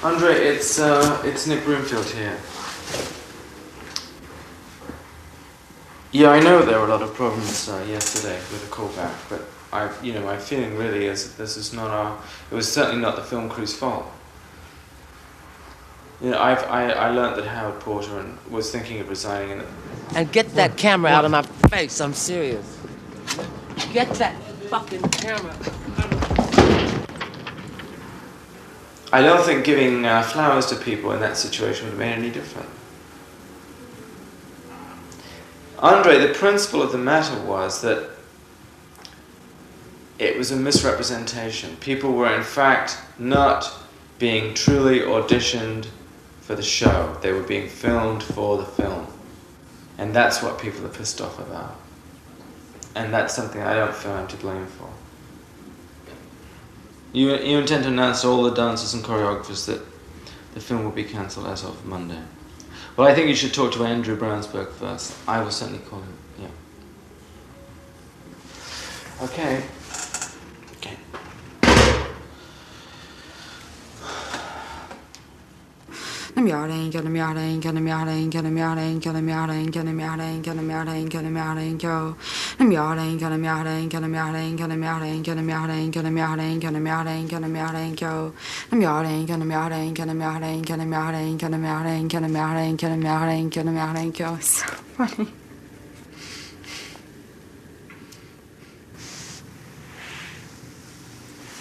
Andre, it's Nick Broomfield here. Yeah, I know there were a lot of problems yesterday with the callback, but my feeling really is that this is not it was certainly not the film crew's fault. I learned that Howard Porter was thinking of resigning And get that camera out of my face, I'm serious. Get that fucking camera. I don't think giving flowers to people in that situation would have made any difference. Andre, the principle of the matter was that it was a misrepresentation. People were in fact not being truly auditioned for the show. They were being filmed for the film. And that's what people are pissed off about. And that's something I don't feel I'm to blame for. You intend to announce to all the dancers and choreographers that the film will be cancelled as of Monday. Well, I think you should talk to Andrew Brownsburg first. I will certainly call him, yeah. Okay.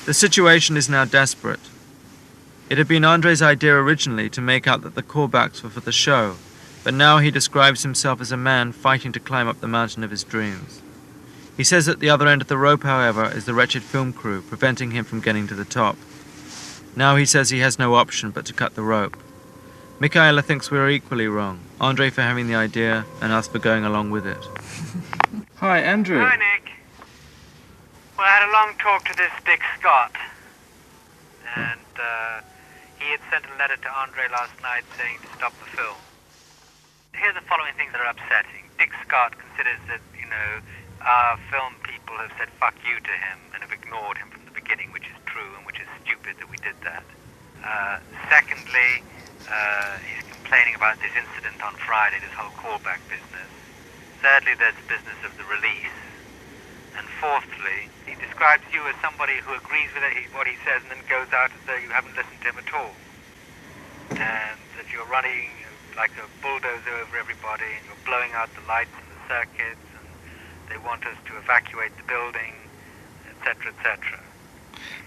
The situation is now desperate. It had been Andre's idea originally to make out that the callbacks were for the show, but now he describes himself as a man fighting to climb up the mountain of his dreams. He says at the other end of the rope, however, is the wretched film crew, preventing him from getting to the top. Now he says he has no option but to cut the rope. Michaela thinks we are equally wrong, Andre for having the idea and us for going along with it. Hi, Andrew. Hi, Nick. Well, I had a long talk to this Dick Scott, and he had sent a letter to Andre last night saying to stop the film. Here are the following things that are upsetting. Dick Scott considers that, our film people have said fuck you to him and have ignored him from the beginning, which is true and which is stupid that we did that. Secondly, he's complaining about this incident on Friday, this whole callback business. Thirdly, there's the business of the release. And fourthly, he describes you as somebody who agrees with what he says and then goes out as though you haven't listened to him at all. And that you're running like a bulldozer over everybody and you're blowing out the lights and the circuits and they want us to evacuate the building, etc., etc.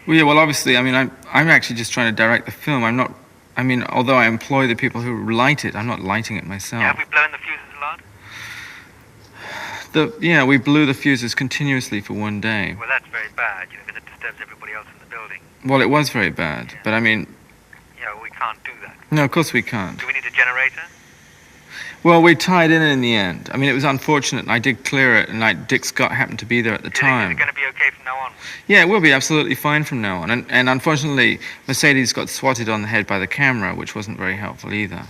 Well, yeah, well, obviously, I'm actually just trying to direct the film. Although I employ the people who light it, I'm not lighting it myself. Yeah, have we blown the fuses a lot? We blew the fuses continuously for one day. Well, that's very bad, because it disturbs everybody else in the building. Well, it was very bad, but Yeah, we can't do that. No, of course we can't. Do we need a generator? Well, we tied in the end. It was unfortunate, and I did clear it, and Dick Scott happened to be there at the time. Is it going to be okay from now on? Yeah, it will be absolutely fine from now on. And unfortunately, Mercedes got swatted on the head by the camera, which wasn't very helpful either.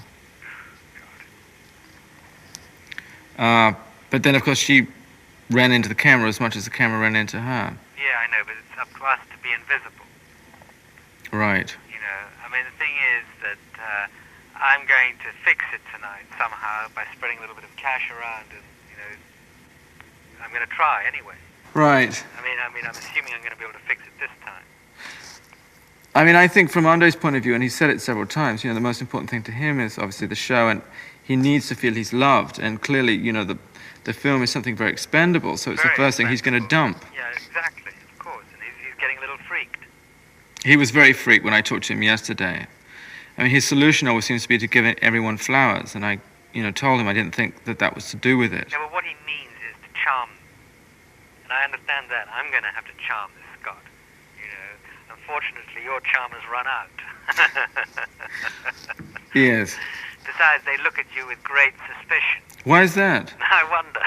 But then, of course, she ran into the camera as much as the camera ran into her. Yeah, I know, but it's up to us to be invisible. Right. The thing is that I'm going to fix it tonight somehow by spreading a little bit of cash around, and I'm going to try anyway. Right. I'm assuming I'm going to be able to fix it this time. I mean, I think from Andre's point of view, and he said it several times, the most important thing to him is obviously the show, and he needs to feel he's loved. And clearly, the film is something very expendable, so it's the first thing he's going to dump. Yeah, exactly, of course. And he's getting a little freaked. He was very freaked when I talked to him yesterday. I mean, his solution always seems to be to give everyone flowers, and I, told him I didn't think that was to do with it. Yeah, but what he means is to charm them. And I understand that. I'm going to have to charm this Scott. Unfortunately, your charm has run out. Yes. Besides, they look at you with great suspicion. Why is that? I wonder.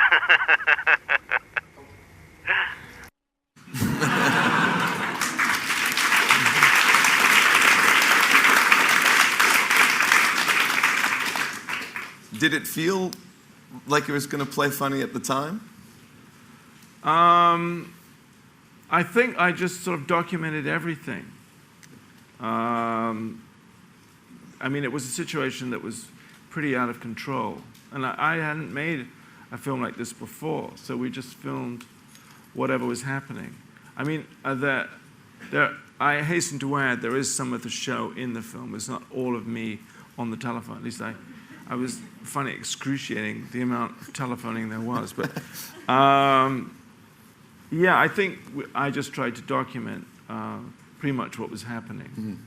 Did it feel like it was going to play funny at the time? I think I just sort of documented everything. I mean, it was a situation that was pretty out of control. And I hadn't made a film like this before, so we just filmed whatever was happening. I mean, I hasten to add, there is some of the show in the film. It's not all of me on the telephone. At least I was finding it excruciating the amount of telephoning there was. But yeah, I think I just tried to document pretty much what was happening.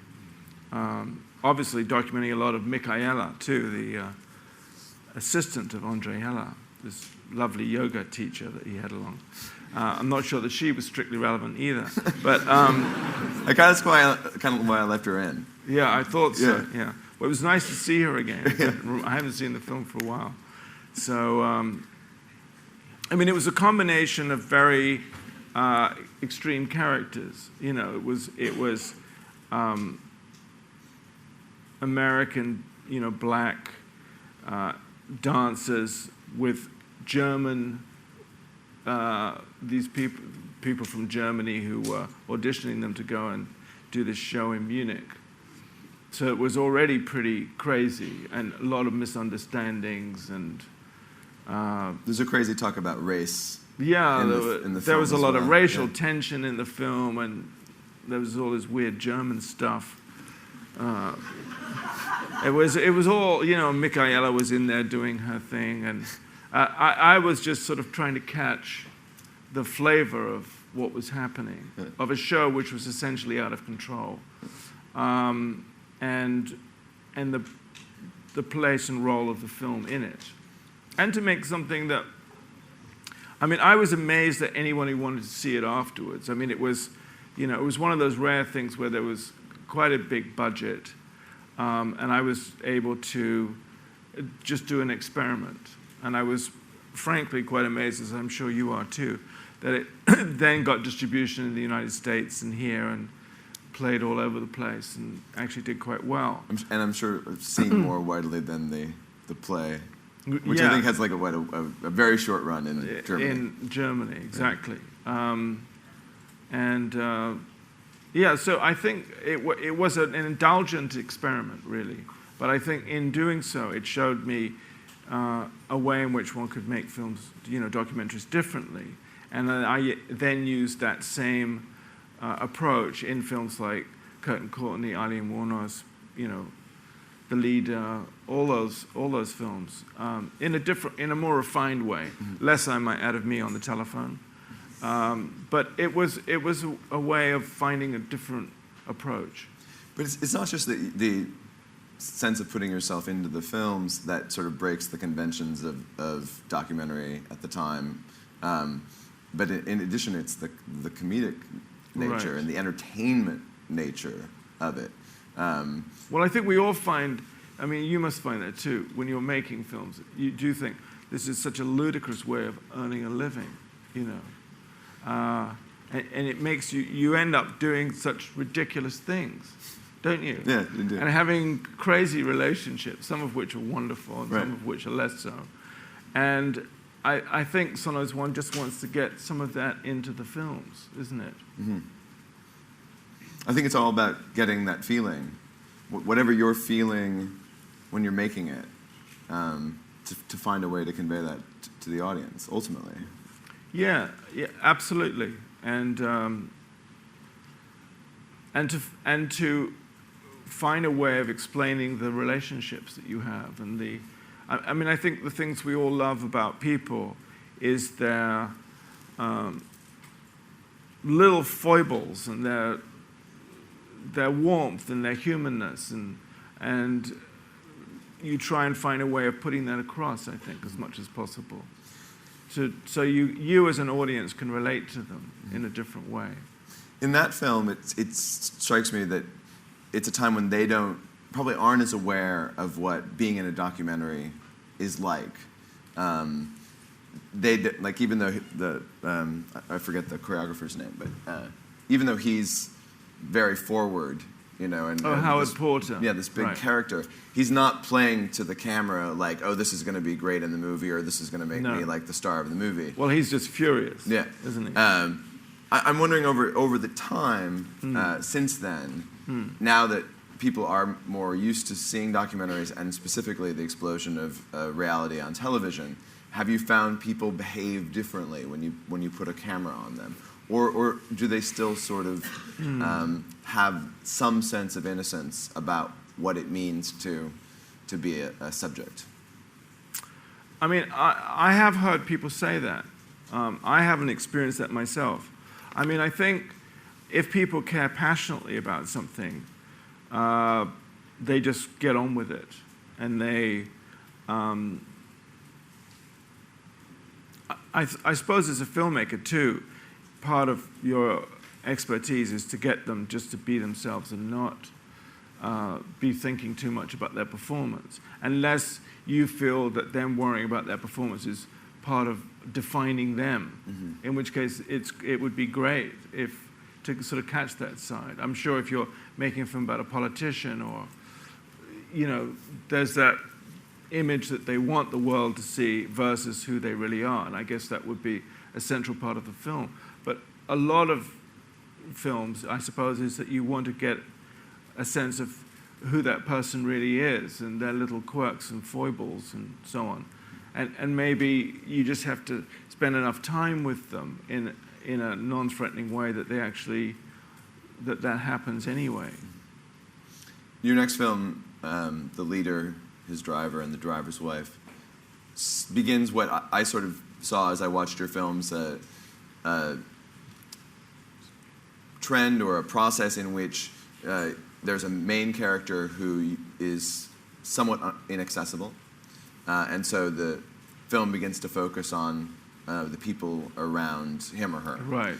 Obviously documenting a lot of Michaela, too, the assistant of Andre Heller, this lovely yoga teacher that he had along. I'm not sure that she was strictly relevant either. But that's kind of why I left her in. Yeah, I thought so, yeah. Well, it was nice to see her again. I haven't seen the film for a while. So, I mean, it was a combination of very extreme characters. It was American, black dancers with German, these people from Germany who were auditioning them to go and do this show in Munich. So it was already pretty crazy and a lot of misunderstandings and. There's a crazy talk about race. Yeah, there was a lot of racial yeah. tension in the film, and there was all this weird German stuff. It was all, Michaela was in there doing her thing, and I was just sort of trying to catch the flavor of what was happening, of a show which was essentially out of control, and the place and role of the film in it. And to make something that, I was amazed at anyone who wanted to see it afterwards. I mean, it was one of those rare things where there was quite a big budget, and I was able to just do an experiment. And I was frankly quite amazed, as I'm sure you are too, that it then got distribution in the United States and here and played all over the place and actually did quite well. And I'm sure seen more widely than the play. Which I think has like a very short run in Germany. In Germany, exactly. So I think it was an indulgent experiment, really. But I think in doing so, it showed me a way in which one could make films, documentaries differently. And I then used that same approach in films like Kurt & Courtney, Eileen Warner's, The Leader, all those films, in a more refined way. Less, I might add, of me on the telephone, but it was a way of finding a different approach. But it's not just the sense of putting yourself into the films that sort of breaks the conventions of documentary at the time, but in addition, it's the comedic nature Right. and the entertainment nature of it. Well, I think we all find, you must find that too, when you're making films, you do think, this is such a ludicrous way of earning a living, and it makes you end up doing such ridiculous things, don't you? Yeah, you do. And having crazy relationships, some of which are wonderful and some of which are less so. And I think sometimes one just wants to get some of that into the films, isn't it? Mm-hmm. I think it's all about getting that feeling, whatever you're feeling when you're making it, to find a way to convey that to the audience, ultimately. Yeah, absolutely. And and to find a way of explaining the relationships that you have. And I mean, I think the things we all love about people is their little foibles and their warmth and their humanness, and you try and find a way of putting that across, I think, as much as possible. So you as an audience can relate to them in a different way. In that film, it strikes me that it's a time when they probably aren't as aware of what being in a documentary is like. Like, even though I forget the choreographer's name, but even though he's very forward, you know, and Howard Porter. Yeah, this big character. He's not playing to the camera like, oh, this is going to be great in the movie, or this is going to make me like the star of the movie. Well, he's just furious. Yeah, isn't he? I'm wondering over the time since then, now that people are more used to seeing documentaries and specifically the explosion of reality on television, have you found people behave differently when you put a camera on them? Or do they still sort of have some sense of innocence about what it means to be a subject? I mean, I have heard people say that. I haven't experienced that myself. I mean, I think if people care passionately about something, they just get on with it. And they... I suppose as a filmmaker, too, part of your expertise is to get them just to be themselves and not be thinking too much about their performance, unless you feel that them worrying about their performance is part of defining them, in which case it would be great to sort of catch that side. I'm sure if you're making a film about a politician, or, you know, there's that image that they want the world to see versus who they really are, and I guess that would be a central part of the film. But a lot of films, I suppose, is that you want to get a sense of who that person really is and their little quirks and foibles and so on. And maybe you just have to spend enough time with them in a non-threatening way that they actually, that happens anyway. Your next film, The Leader, His Driver, and The Driver's Wife, begins what I sort of saw as I watched your films, a trend or a process in which there's a main character who is somewhat inaccessible, and so the film begins to focus on the people around him or her. Right.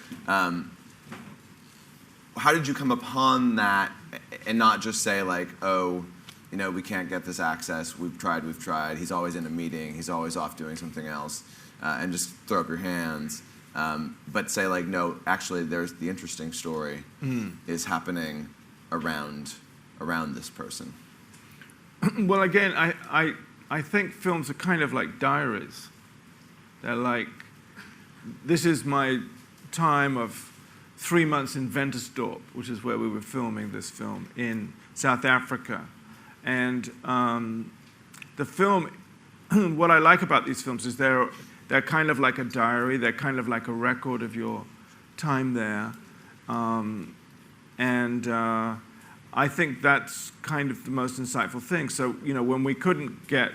How did you come upon that, and not just say like, oh, you know, we can't get this access, we've tried, he's always in a meeting, he's always off doing something else, and just throw up your hands, but say like, no, actually there's the interesting story is happening around this person? Well, again, I think films are kind of like diaries. They're like, this is my time of 3 months in Ventersdorp, which is where we were filming this film, in South Africa. And the film, what I like about these films is they're kind of like a diary, they're kind of like a record of your time there. I think that's kind of the most insightful thing. So, you know, when we couldn't get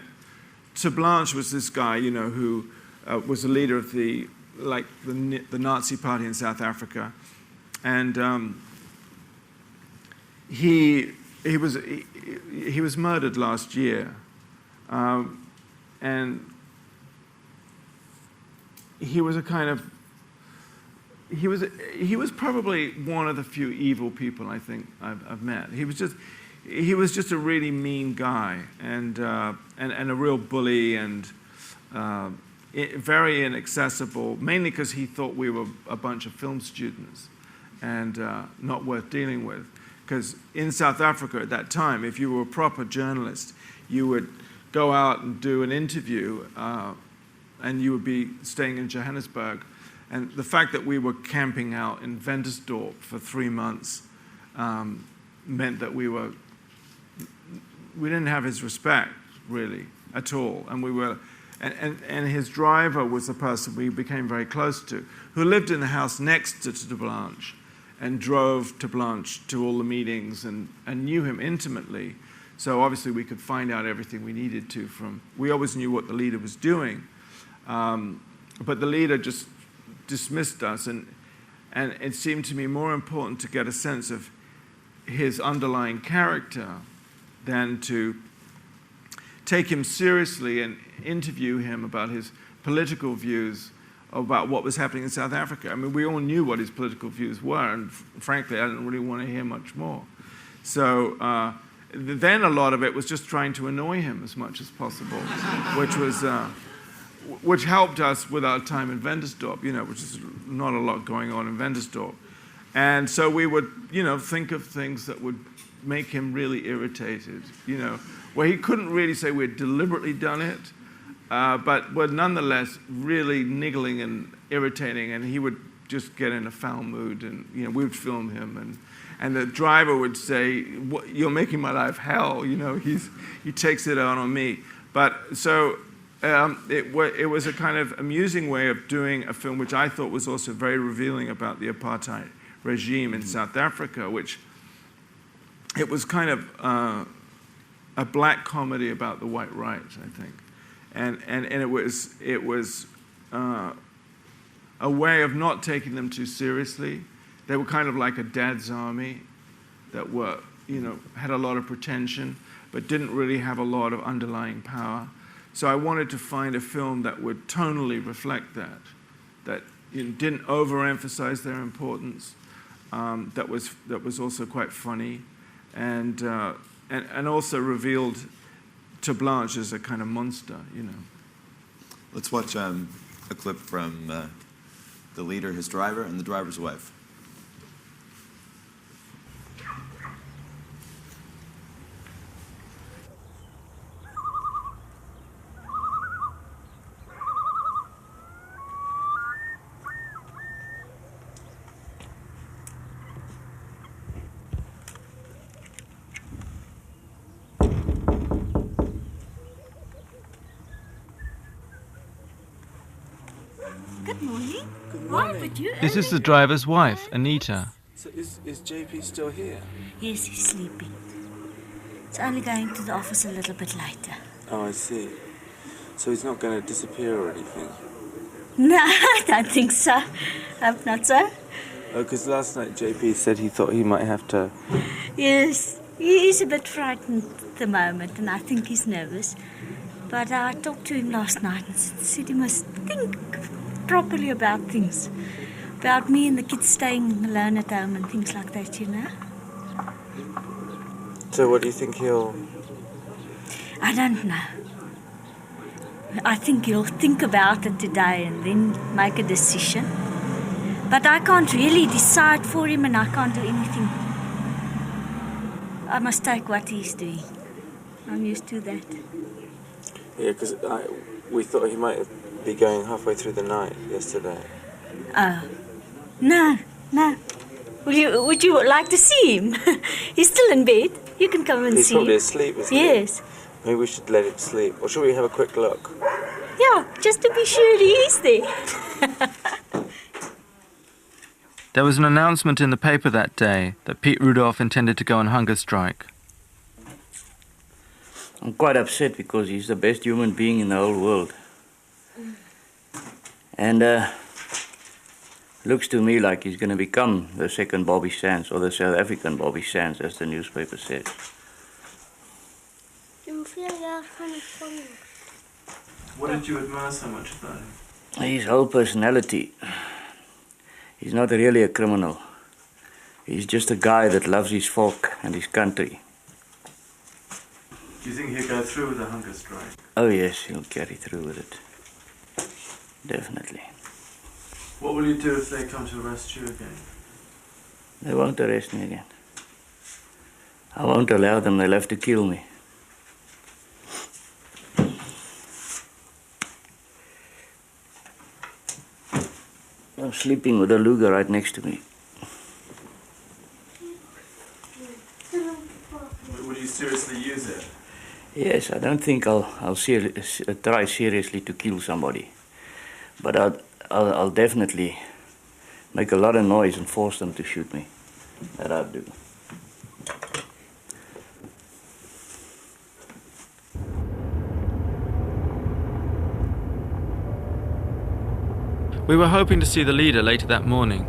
to Blanche, was this guy, you know, who was the leader of the Nazi party in South Africa, and he was murdered last year, and he was a kind of he was probably one of the few evil people I think I've met. He was just a really mean guy, and a real bully, and very inaccessible, mainly because he thought we were a bunch of film students and not worth dealing with. Because in South Africa at that time, if you were a proper journalist, you would go out and do an interview, and you would be staying in Johannesburg. And the fact that we were camping out in Ventersdorp for 3 months meant that we didn't have his respect, really, at all. And his driver was the person we became very close to, who lived in the house next to Blanche. and drove to Blanche to all the meetings and knew him intimately. So obviously we could find out everything we needed to from, we always knew what the leader was doing. But the leader just dismissed us, and it seemed to me more important to get a sense of his underlying character than to take him seriously and interview him about his political views about what was happening in South Africa. I mean, we all knew what his political views were, and frankly, I didn't really want to hear much more. So then a lot of it was just trying to annoy him as much as possible, which helped us with our time in Ventersdorp, which is not a lot going on in Ventersdorp. And so we would, think of things that would make him really irritated, where he couldn't really say we'd deliberately done it, but were nonetheless really niggling and irritating, and he would just get in a foul mood, and we would film him, and the driver would say, "You're making my life hell," he takes it out on me. But so it was a kind of amusing way of doing a film, which I thought was also very revealing about the apartheid regime in South Africa, which it was kind of a black comedy about the white right, I think, and it was a way of not taking them too seriously. They were kind of like a dad's army that were, had a lot of pretension, but didn't really have a lot of underlying power. So I wanted to find a film that would tonally reflect that didn't overemphasize their importance, that was also quite funny, and also revealed to Blanche as a kind of monster, Let's watch a clip from the leader, his driver, and the driver's wife. Good morning. Good morning. This is the driver's wife, Anita. So is JP still here? Yes, he's sleeping. He's only going to the office a little bit later. Oh, I see. So he's not going to disappear or anything? No, I don't think so. I hope not so. Oh, because last night JP said he thought he might have to... Yes, he's a bit frightened at the moment, and I think he's nervous. But I talked to him last night and said he must think properly about things. About me and the kids staying alone at home and things like that, So what do you think he'll... I don't know. I think he'll think about it today and then make a decision. But I can't really decide for him, and I can't do anything. I must take what he's doing. I'm used to that. Yeah, because we thought he might be going halfway through the night yesterday. Oh. No. Would you like to see him? He's still in bed. You can come and see him. He's probably asleep, isn't he? Yes. Maybe we should let him sleep. Or should we have a quick look? Yeah, just to be sure he is there. There was an announcement in the paper that day that Pete Rudolph intended to go on hunger strike. I'm quite upset because he's the best human being in the whole world. And looks to me like he's going to become the second Bobby Sands, or the South African Bobby Sands, as the newspaper says. What did you admire so much about him? His whole personality. He's not really a criminal. He's just a guy that loves his folk and his country. Do you think he'll go through with the hunger strike? Oh yes, he'll carry through with it. Definitely. What will you do if they come to arrest you again? They won't arrest me again. I won't allow them. They'll have to kill me. I'm sleeping with a Luger right next to me. Will you seriously use it? Yes, I don't think I'll try seriously to kill somebody. But I'll definitely make a lot of noise and force them to shoot me. That I'd do. We were hoping to see the leader later that morning.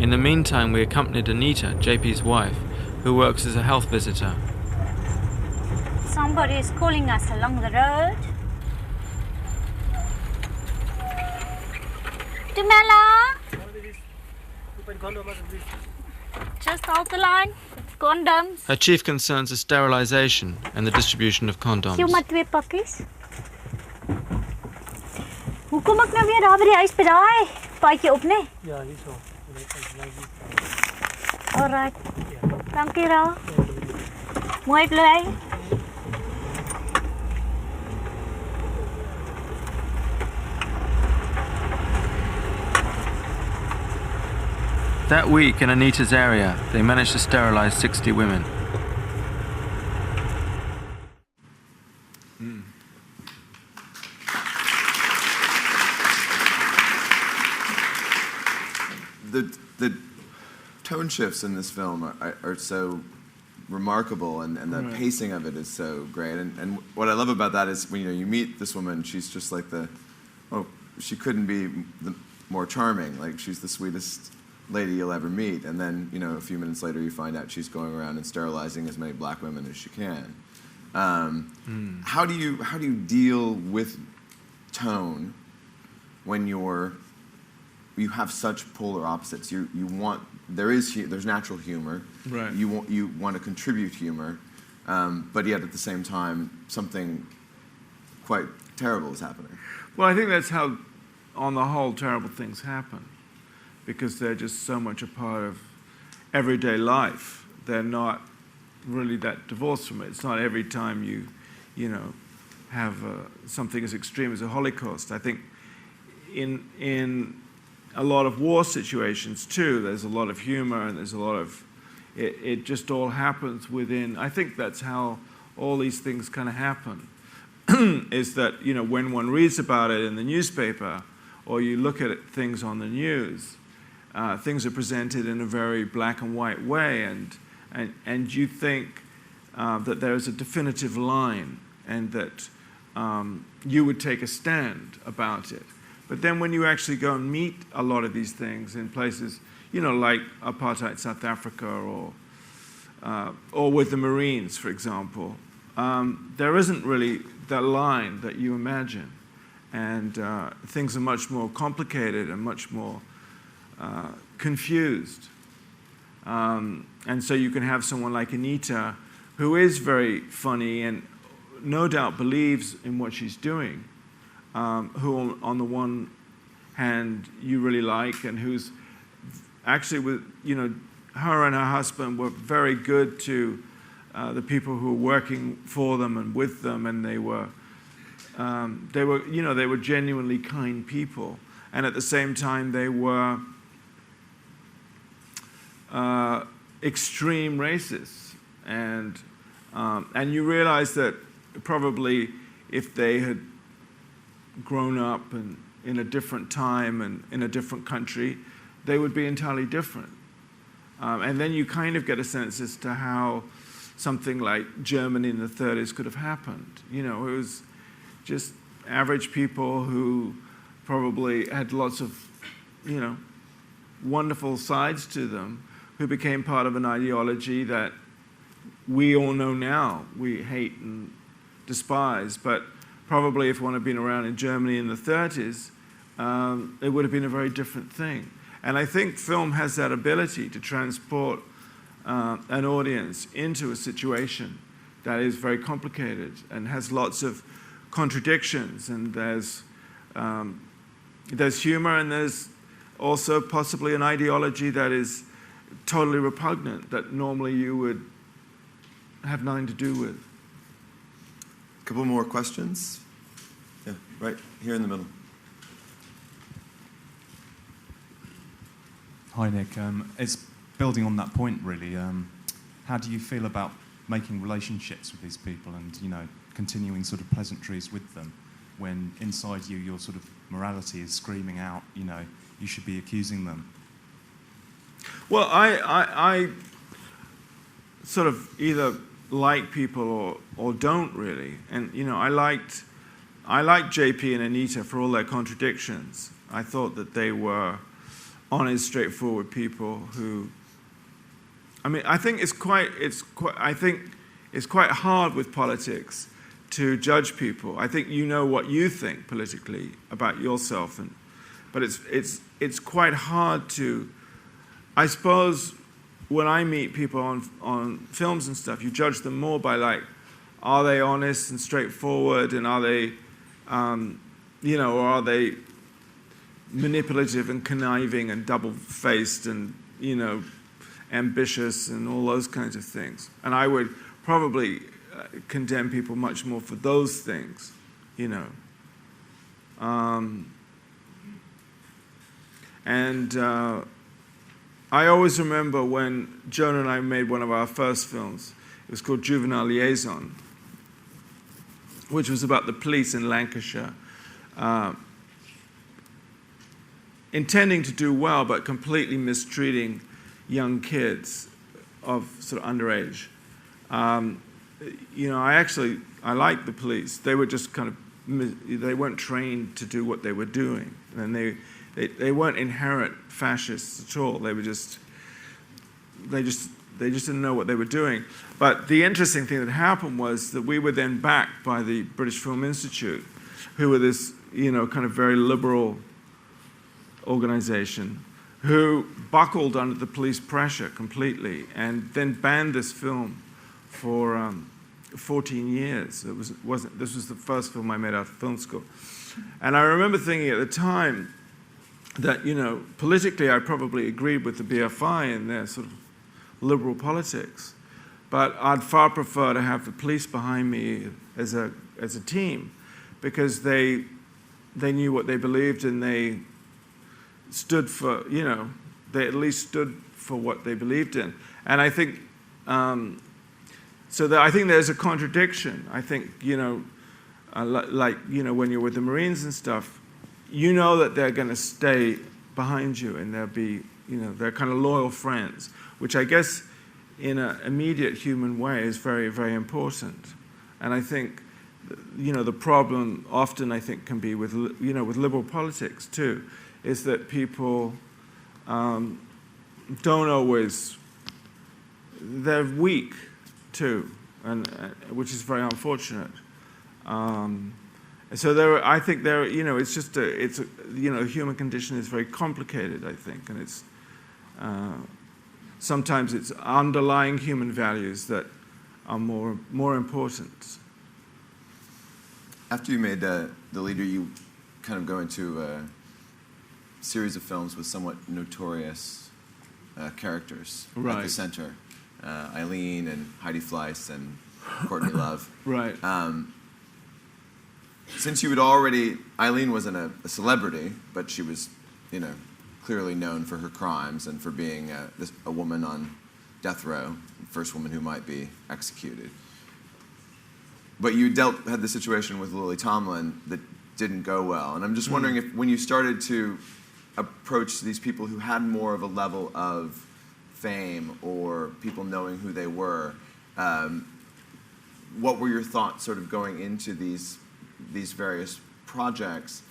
In the meantime, we accompanied Anita, JP's wife, who works as a health visitor. Somebody is calling us along the road. Dumela! Just hold the line. Condoms. Her chief concerns is sterilization and the distribution of condoms. Gee maar 2 pakkies. Hoe kom ek nou weer daar by die huis by daai paadjie op, nee? Ja, hierso. Alright. Dankie, Ra. Mooi bly. That week in Anita's area, they managed to sterilize 60 women. The tone shifts in this film are so remarkable, and the Right. pacing of it is so great. And what I love about that is when you meet this woman, she's just like she couldn't be more charming. Like, she's the sweetest lady you'll ever meet. And then a few minutes later you find out she's going around and sterilizing as many black women as she can. How do you deal with tone when you have such polar opposites? There's natural humor. Right. You want to contribute humor, but yet at the same time something quite terrible is happening. Well, I think that's how, on the whole, terrible things happen, because they're just so much a part of everyday life. They're not really that divorced from it. It's not every time you have something as extreme as a Holocaust. I think in a lot of war situations too, there's a lot of humor, and there's a lot of it just all happens within. I think that's how all these things kind of happen. Is that when one reads about it in the newspaper, or you look at things on the news, things are presented in a very black and white way, and you think that there is a definitive line, and that you would take a stand about it. But then when you actually go and meet a lot of these things in places, like apartheid South Africa, or with the Marines, for example, there isn't really that line that you imagine. And things are much more complicated and much more confused. And so you can have someone like Anita, who is very funny and no doubt believes in what she's doing, who on the one hand you really like, and who's actually her and her husband were very good to the people who were working for them and with them, and they were genuinely kind people, and at the same time they were extreme racists, and you realize that probably if they had grown up in a different time and in a different country, they would be entirely different. And then you kind of get a sense as to how something like Germany in the 30s could have happened. It was just average people who probably had lots of, wonderful sides to them, who became part of an ideology that we all know now we hate and despise. But probably if one had been around in Germany in the 30s, it would have been a very different thing. And I think film has that ability to transport an audience into a situation that is very complicated and has lots of contradictions, and there's humor, and there's also possibly an ideology that is totally repugnant, that normally you would have nothing to do with. A couple more questions? Yeah, right here in the middle. Hi, Nick. It's building on that point, really. How do you feel about making relationships with these people and, continuing sort of pleasantries with them when inside you, your sort of morality is screaming out, you should be accusing them Well, I sort of either like people or don't really. And, you know, I liked JP and Anita for all their contradictions. I thought that they were honest, straightforward people who, I mean, I think it's quite hard with politics to judge people. I think you know what you think politically about yourself, but it's quite hard to, I suppose, when I meet people on films and stuff, you judge them more by, like, are they honest and straightforward, and are they, you know, or are they manipulative and conniving and double-faced and, you know, ambitious and all those kinds of things. And I would probably condemn people much more for those things, you know. I always remember when Jonah and I made one of our first films. It was called Juvenile Liaison, which was about the police in Lancashire, intending to do well, but completely mistreating young kids of sort of underage. You know, I liked the police. They were just kind of, they weren't trained to do what they were doing. And they weren't inherent fascists at all. They just didn't know what they were doing. But the interesting thing that happened was that we were then backed by the British Film Institute, who were this, you know, kind of very liberal organization, who buckled under the police pressure completely and then banned this film for 14 years. This was the first film I made out of film school. And I remember thinking at the time that, you know, politically I probably agreed with the BFI in their sort of liberal politics, but I'd far prefer to have the police behind me as a team, because they knew what they believed and they stood for, you know, they at least stood for what they believed in. And I think, so that I think there's a contradiction. I think, you know, like, you know, when you're with the Marines and stuff, you know that they're going to stay behind you and they'll be, you know, they're kind of loyal friends, which I guess in an immediate human way is very, very important. And I think, you know, the problem often I think can be with, you know, with liberal politics too, is that people don't always, they're weak too, and which is very unfortunate. So I think you know, it's just you know, human condition is very complicated, I think, and it's sometimes it's underlying human values that are more important. After you made The Leader, you kind of go into a series of films with somewhat notorious characters at the center. Eileen and Heidi Fleiss and Courtney Love. Right. Since you had already, Eileen wasn't a celebrity, but she was, you know, clearly known for her crimes and for being a woman on death row, the first woman who might be executed. But you had the situation with Lily Tomlin that didn't go well. And I'm just wondering if when you started to approach these people who had more of a level of fame or people knowing who they were, what were your thoughts sort of going into these various projects,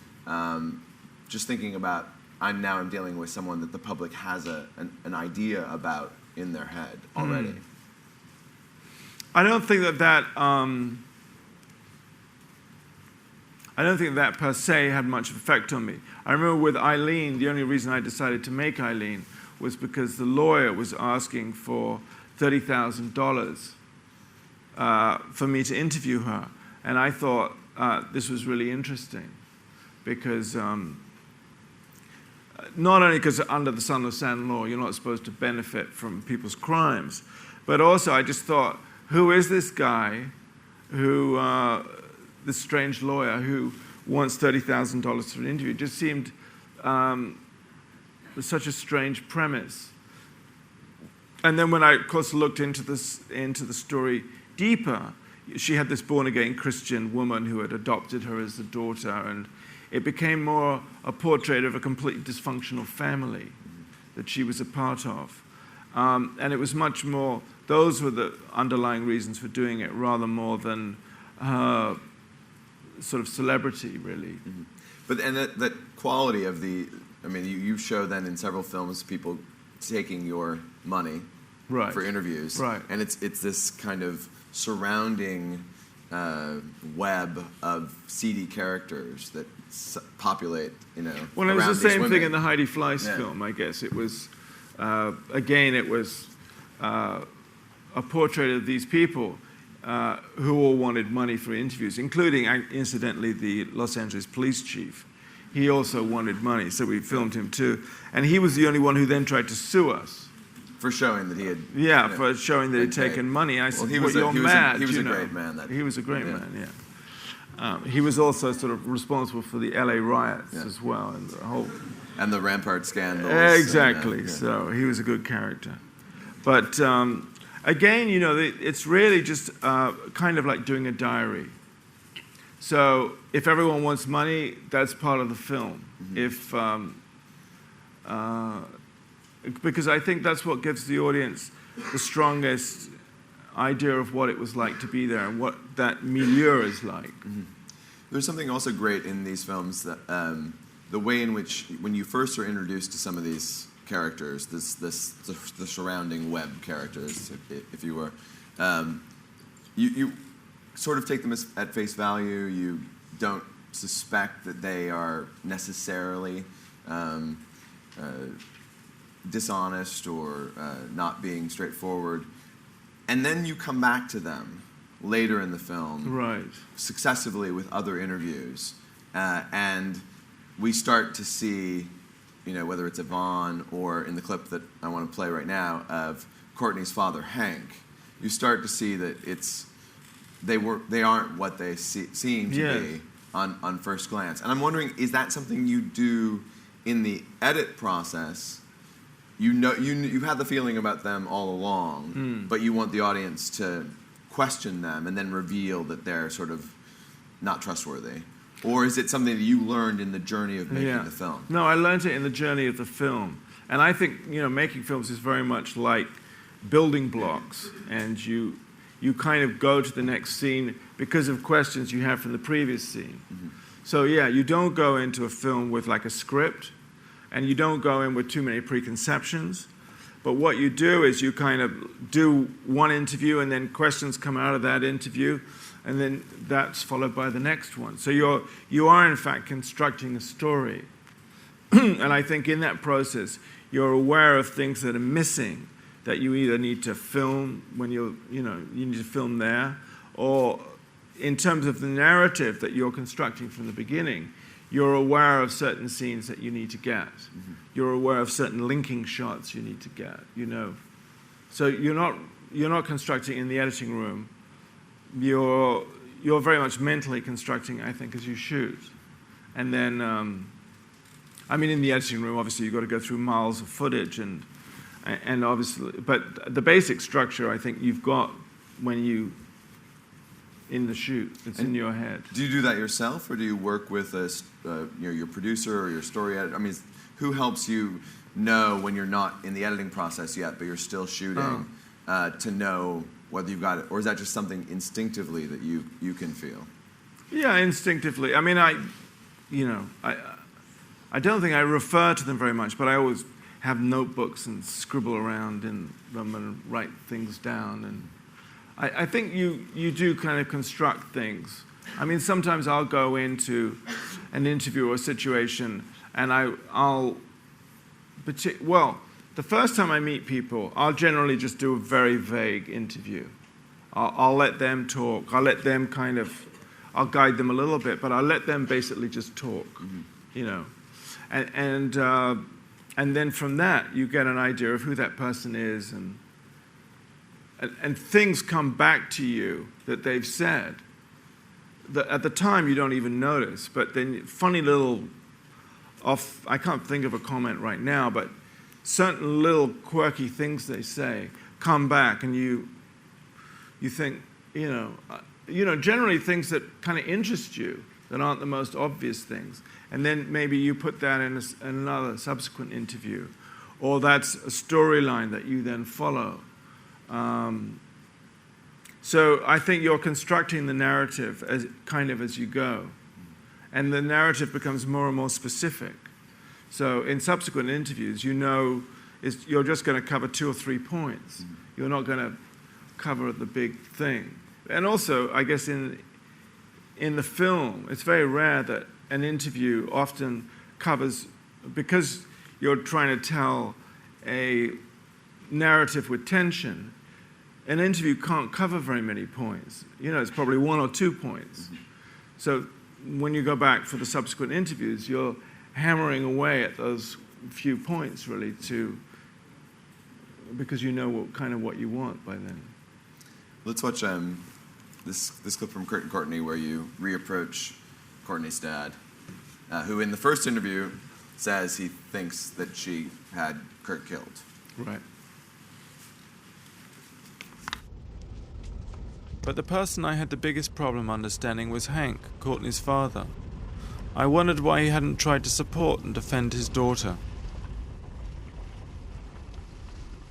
just thinking about, I'm dealing with someone that the public has an idea about in their head already? I don't think that per se had much effect on me. I remember with Eileen, the only reason I decided to make Eileen was because the lawyer was asking for $30,000 for me to interview her. And I thought this was really interesting because not only because under the Son of Sand law, you're not supposed to benefit from people's crimes, but also I just thought, who is this guy who, this strange lawyer who wants $30,000 for an interview? It just seemed such a strange premise. And then when I, of course, looked into the story deeper, she had this born-again Christian woman who had adopted her as a daughter, and it became more a portrait of a completely dysfunctional family that she was a part of. And it was much more, those were the underlying reasons for doing it, rather more than sort of celebrity, really. Mm-hmm. But and that quality of the, I mean, you show then in several films people taking your money for interviews, and it's this kind of surrounding web of seedy characters that populate, Well, it was around the same these thing women. in the Heidi Fleiss film, I guess. It was, again, it was a portrait of these people who all wanted money for interviews, including, incidentally, the Los Angeles police chief. He also wanted money, so we filmed him too. And he was the only one who then tried to sue us. For showing that he had... for showing that he'd taken money. I said, you're mad. He was a great man. He was a great man, he was also sort of responsible for the LA riots as well, and the whole... And the Rampart scandals. Exactly, so he was a good character. But again, it's really just kind of like doing a diary. So if everyone wants money, that's part of the film. Mm-hmm. Because I think that's what gives the audience the strongest idea of what it was like to be there and what that milieu is like. Mm-hmm. There's something also great in these films that the way in which, when you first are introduced to some of these characters, the surrounding web characters, if you were, you sort of take them at face value. You don't suspect that they are necessarily dishonest or not being straightforward. And then you come back to them later in the film, successively with other interviews, and we start to see, whether it's Yvonne or in the clip that I want to play right now of Courtney's father, Hank, you start to see that they aren't what they seem to be on first glance. And I'm wondering, is that something you do in the edit process? You've had the feeling about them all along, but you want the audience to question them and then reveal that they're sort of not trustworthy? Or is it something that you learned in the journey of making the film? No, I learned it in the journey of the film. And I think, making films is very much like building blocks. And you kind of go to the next scene because of questions you have from the previous scene. Mm-hmm. So, you don't go into a film with like a script, and you don't go in with too many preconceptions. But what you do is you kind of do one interview, and then questions come out of that interview, and then that's followed by the next one. So you are in fact constructing a story. And I think in that process, you're aware of things that are missing, that you either need to film when you need to film there, or in terms of the narrative that you're constructing from the beginning, you're aware of certain scenes that you need to get. Mm-hmm. You're aware of certain linking shots you need to get, So you're not constructing in the editing room. You're very much mentally constructing, I think, as you shoot. And then, in the editing room, obviously, you've got to go through miles of footage, and obviously, but the basic structure, I think, you've got when you in the shoot. It's in your head. Do you do that yourself, or do you work with your producer or your story editor? Who helps you know when you're not in the editing process yet, but you're still shooting, to know whether you've got it, or is that just something instinctively that you can feel? Yeah, instinctively. I don't think I refer to them very much, but I always have notebooks and scribble around in them and write things down. And I think you do kind of construct things. Sometimes I'll go into an interview or a situation, and the first time I meet people, I'll generally just do a very vague interview. I'll let them talk. I'll guide them a little bit, but I'll let them basically just talk, And then from that, you get an idea of who that person is, and things come back to you that they've said that at the time you don't even notice, but then funny little I can't think of a comment right now, but certain little quirky things they say come back, and you think, generally things that kind of interest you that aren't the most obvious things. And then maybe you put that in another subsequent interview. or that's a storyline that you then follow. So I think you're constructing the narrative as you go. And the narrative becomes more and more specific. So in subsequent interviews, you're just going to cover 2 or 3 points. You're not going to cover the big thing. And also, I guess in the film, it's very rare that an interview often covers, because you're trying to tell a narrative with tension, an interview can't cover very many points. It's probably 1 or 2 points. So when you go back for the subsequent interviews, you're hammering away at those few points, really, because you know what you want by then. Let's watch this clip from Kurt and Courtney where you reapproach Courtney's dad, who in the first interview says he thinks that she had Kurt killed. Right. But the person I had the biggest problem understanding was Hank, Courtney's father. I wondered why he hadn't tried to support and defend his daughter.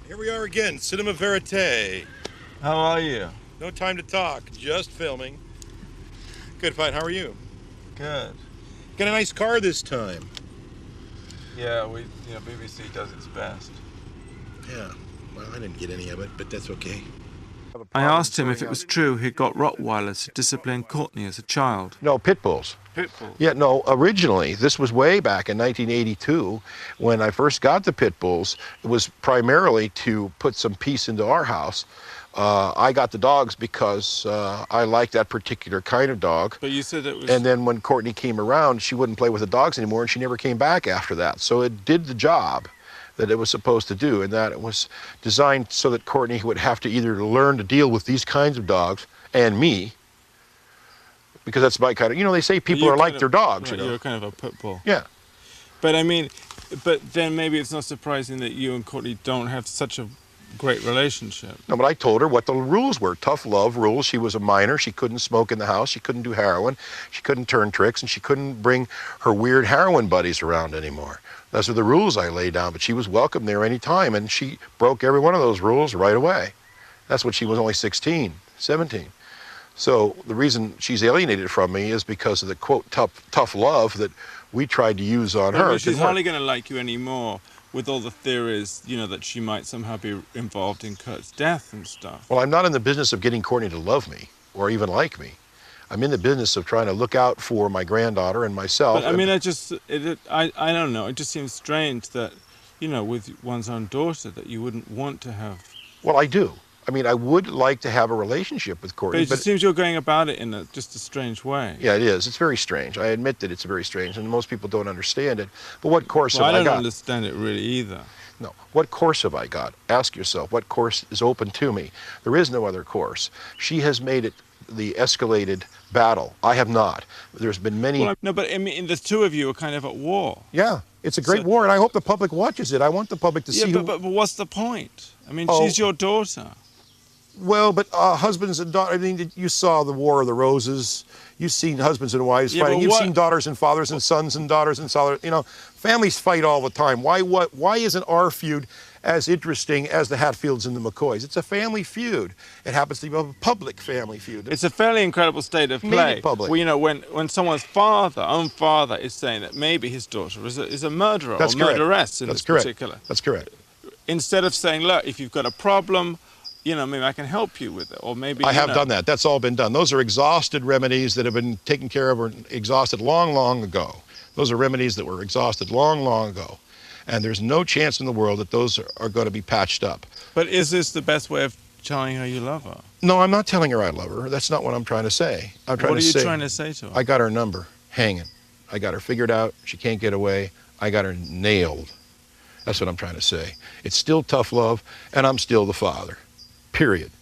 Here we are again, Cinema Verite. How are you? No time to talk, just filming. Good, fine, how are you? Good. Got a nice car this time. Yeah, BBC does its best. Yeah, well, I didn't get any of it, but that's okay. I asked him if it was true he'd got Rottweilers to discipline Courtney as a child. No, pit bulls. Pit bulls? Yeah, no, originally, this was way back in 1982, when I first got the pit bulls. It was primarily to put some peace into our house. I got the dogs because I liked that particular kind of dog. But you said it was... And then when Courtney came around, she wouldn't play with the dogs anymore, and she never came back after that. So it did the job that it was supposed to do, and that it was designed so that Courtney would have to either learn to deal with these kinds of dogs and me, because that's my kind of, they say people are like their dogs. Right, you're kind of a pit bull. Yeah. But but then maybe it's not surprising that you and Courtney don't have such a great relationship. No, but I told her what the rules were. Tough love rules. She was a minor. She couldn't smoke in the house. She couldn't do heroin. She couldn't turn tricks, and she couldn't bring her weird heroin buddies around anymore. Those are the rules I laid down, but she was welcome there any time, and she broke every one of those rules right away. That's when she was only 16, 17. So the reason she's alienated from me is because of the, quote, tough love that we tried to use on her. She's hardly going to like you anymore with all the theories, that she might somehow be involved in Kurt's death and stuff. Well, I'm not in the business of getting Courtney to love me or even like me. I'm in the business of trying to look out for my granddaughter and myself. But I don't know. It just seems strange that, with one's own daughter, that you wouldn't want to have. Well, I do. I mean, I would like to have a relationship with Courtney. But it just seems you're going about it in just a strange way. Yeah, it is. It's very strange. I admit that it's very strange, and most people don't understand it. But what course have I got? I don't understand it really either. No. What course have I got? Ask yourself, what course is open to me? There is no other course. She has made it the escalated battle. I have not. There's been many... Well, no, but the two of you are kind of at war. Yeah, it's a great war, and I hope the public watches it. I want the public to see... Yeah, but what's the point? I mean, she's your daughter. Well, but husbands and daughters, I mean, you saw the War of the Roses. You've seen husbands and wives fighting. You've seen daughters and fathers and sons and daughters and fathers. Families fight all the time. Why isn't our feud as interesting as the Hatfields and the McCoys? It's a family feud. It happens to be a public family feud. It's a fairly incredible state of play. Made it public. Well, when someone's own father is saying that maybe his daughter is a murderer or murderess in this particular. That's correct. Instead of saying, look, if you've got a problem, maybe I can help you with it, or maybe I have done that. That's all been done. Those are exhausted remedies that have been taken care of or exhausted long, long ago. Those are remedies that were exhausted long, long ago. And there's no chance in the world that those are going to be patched up. But is this the best way of telling her you love her? No, I'm not telling her I love her. That's not what I'm trying to say. What are you trying to say to her? I got her number hanging. I got her figured out. She can't get away. I got her nailed. That's what I'm trying to say. It's still tough love, and I'm still the father. Period.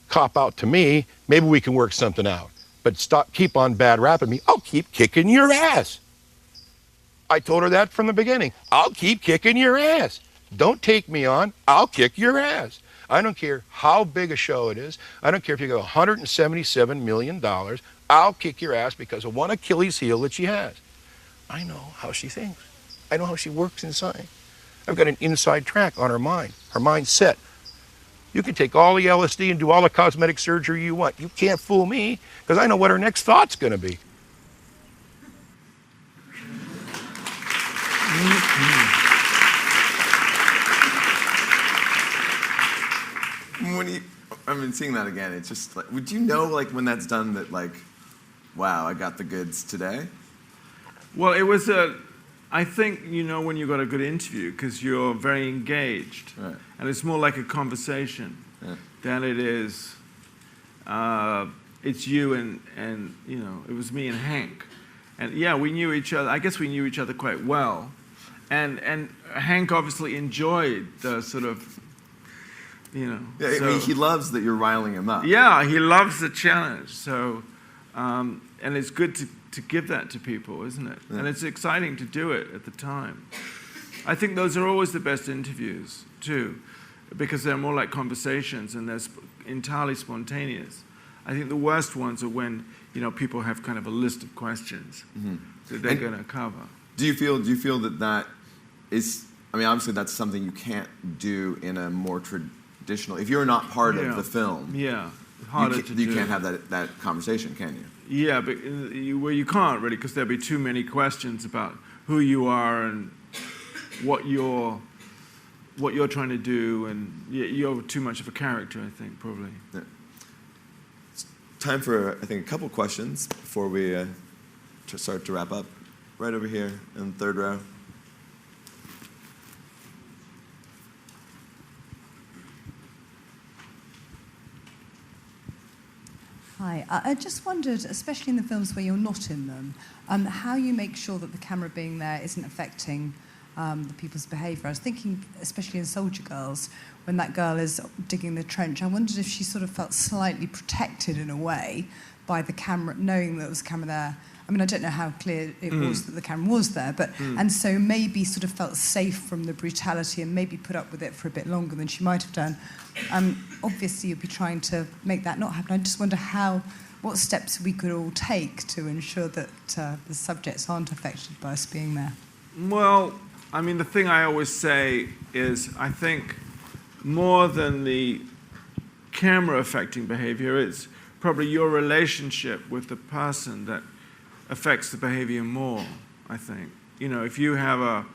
Cop out to me, maybe we can work something out. But keep on bad rapping me. I'll keep kicking your ass. I told her that from the beginning. I'll keep kicking your ass. Don't take me on. I'll kick your ass. I don't care how big a show it is. I don't care if you got $177 million. I'll kick your ass because of one Achilles heel that she has. I know how she thinks. I know how she works inside. I've got an inside track on her mind. Her mind's set. You can take all the LSD and do all the cosmetic surgery you want. You can't fool me, because I know what her next thought's going to be. I've been seeing that again. It's just like, would you know, like, when that's done, that, like, wow, I got the goods today? Well, I think you know when you got a good interview because you're very engaged. Right. And it's more like a conversation than it is, it's you and, you know, it was me and Hank. And yeah, we knew each other. I guess we knew each other quite well. And Hank obviously enjoyed the sort of, you know. Yeah, I mean, he loves that you're riling him up. Yeah, he loves the challenge. So, and it's good to give that to people, isn't it? Yeah. And it's exciting to do it at the time. I think those are always the best interviews, too, because they're more like conversations and they're entirely spontaneous. I think the worst ones are when, you know, people have kind of a list of questions that they're going to cover. Do you feel that is, I mean, obviously that's something you can't do in a more traditional, if you're not part of the film. Yeah, harder to do. You can't have that conversation, can you? Yeah, but you can't really, because there'll be too many questions about who you are and what you're trying to do, and you're too much of a character, I think, probably. Yeah. It's time for, I think, a couple questions before we start to wrap up. Right over here in the third row. Hi. I just wondered, especially in the films where you're not in them, how you make sure that the camera being there isn't affecting the people's behaviour. I was thinking, especially in Soldier Girls, when that girl is digging the trench, I wondered if she sort of felt slightly protected in a way by the camera, knowing that there was a camera there. I mean, I don't know how clear it was that the camera was there, but and so maybe sort of felt safe from the brutality and maybe put up with it for a bit longer than she might have done. Obviously, you'd be trying to make that not happen. I just wonder what steps we could all take to ensure that the subjects aren't affected by us being there. Well, I mean, the thing I always say is, I think more than the camera affecting behavior, it's probably your relationship with the person that affects the behavior more, I think. You know, if you have a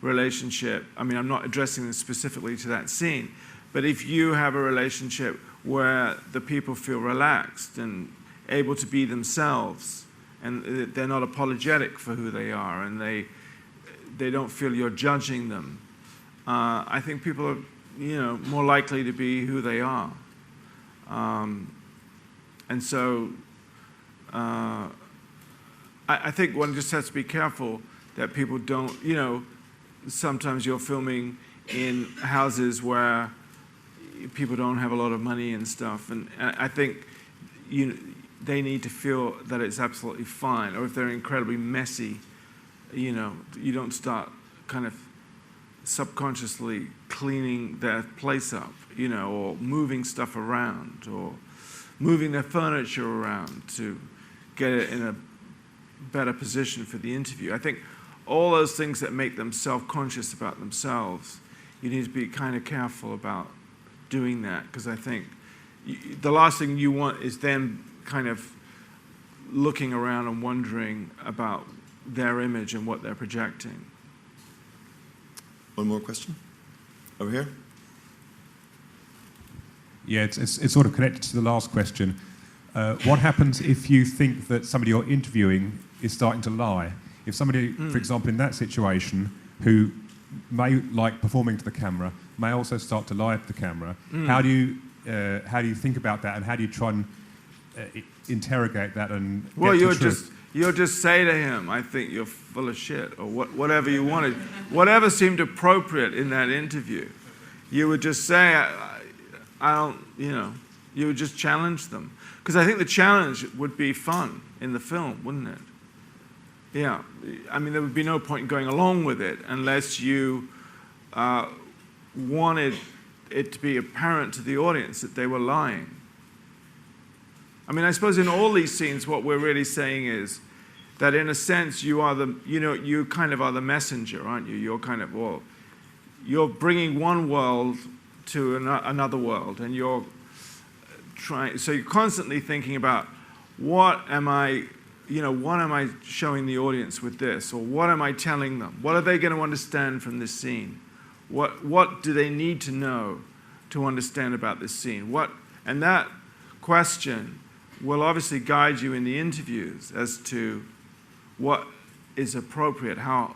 relationship, I mean, I'm not addressing this specifically to that scene, but if you have a relationship where the people feel relaxed and able to be themselves, and they're not apologetic for who they are, and they don't feel you're judging them, I think people are, you know, more likely to be who they are. And so I think one just has to be careful that people don't, you know, sometimes you're filming in houses where people don't have a lot of money and stuff, and I think they need to feel that it's absolutely fine. Or if they're incredibly messy, you know, you don't start kind of subconsciously cleaning their place up, you know, or moving stuff around, or moving their furniture around to get it in a better position for the interview. I think all those things that make them self-conscious about themselves, you need to be kind of careful about doing that, because I think the last thing you want is them kind of looking around and wondering about their image and what they're projecting. One more question? Over here? Yeah, it's sort of connected to the last question. What happens if you think that somebody you're interviewing is starting to lie? If somebody, for example, in that situation, who may like performing to the camera, may also start to lie to the camera, how do you think about that, and how do you try and interrogate that and get well, to you'll just say to him, "I think you're full of shit," or whatever you wanted, whatever seemed appropriate in that interview. You would just say, I don't, you know, you would just challenge them. Because I think the challenge would be fun in the film, wouldn't it? Yeah. I mean, there would be no point in going along with it unless you wanted it to be apparent to the audience that they were lying. I mean, I suppose in all these scenes, what we're really saying is that in a sense, you are the, you know, you kind of are the messenger, aren't you? You're kind of, well, you're bringing one world to another world, and you're trying. So you're constantly thinking about what am I showing the audience with this, or what am I telling them? What are they going to understand from this scene? What do they need to know to understand about this scene? And that question will obviously guide you in the interviews as to what is appropriate, how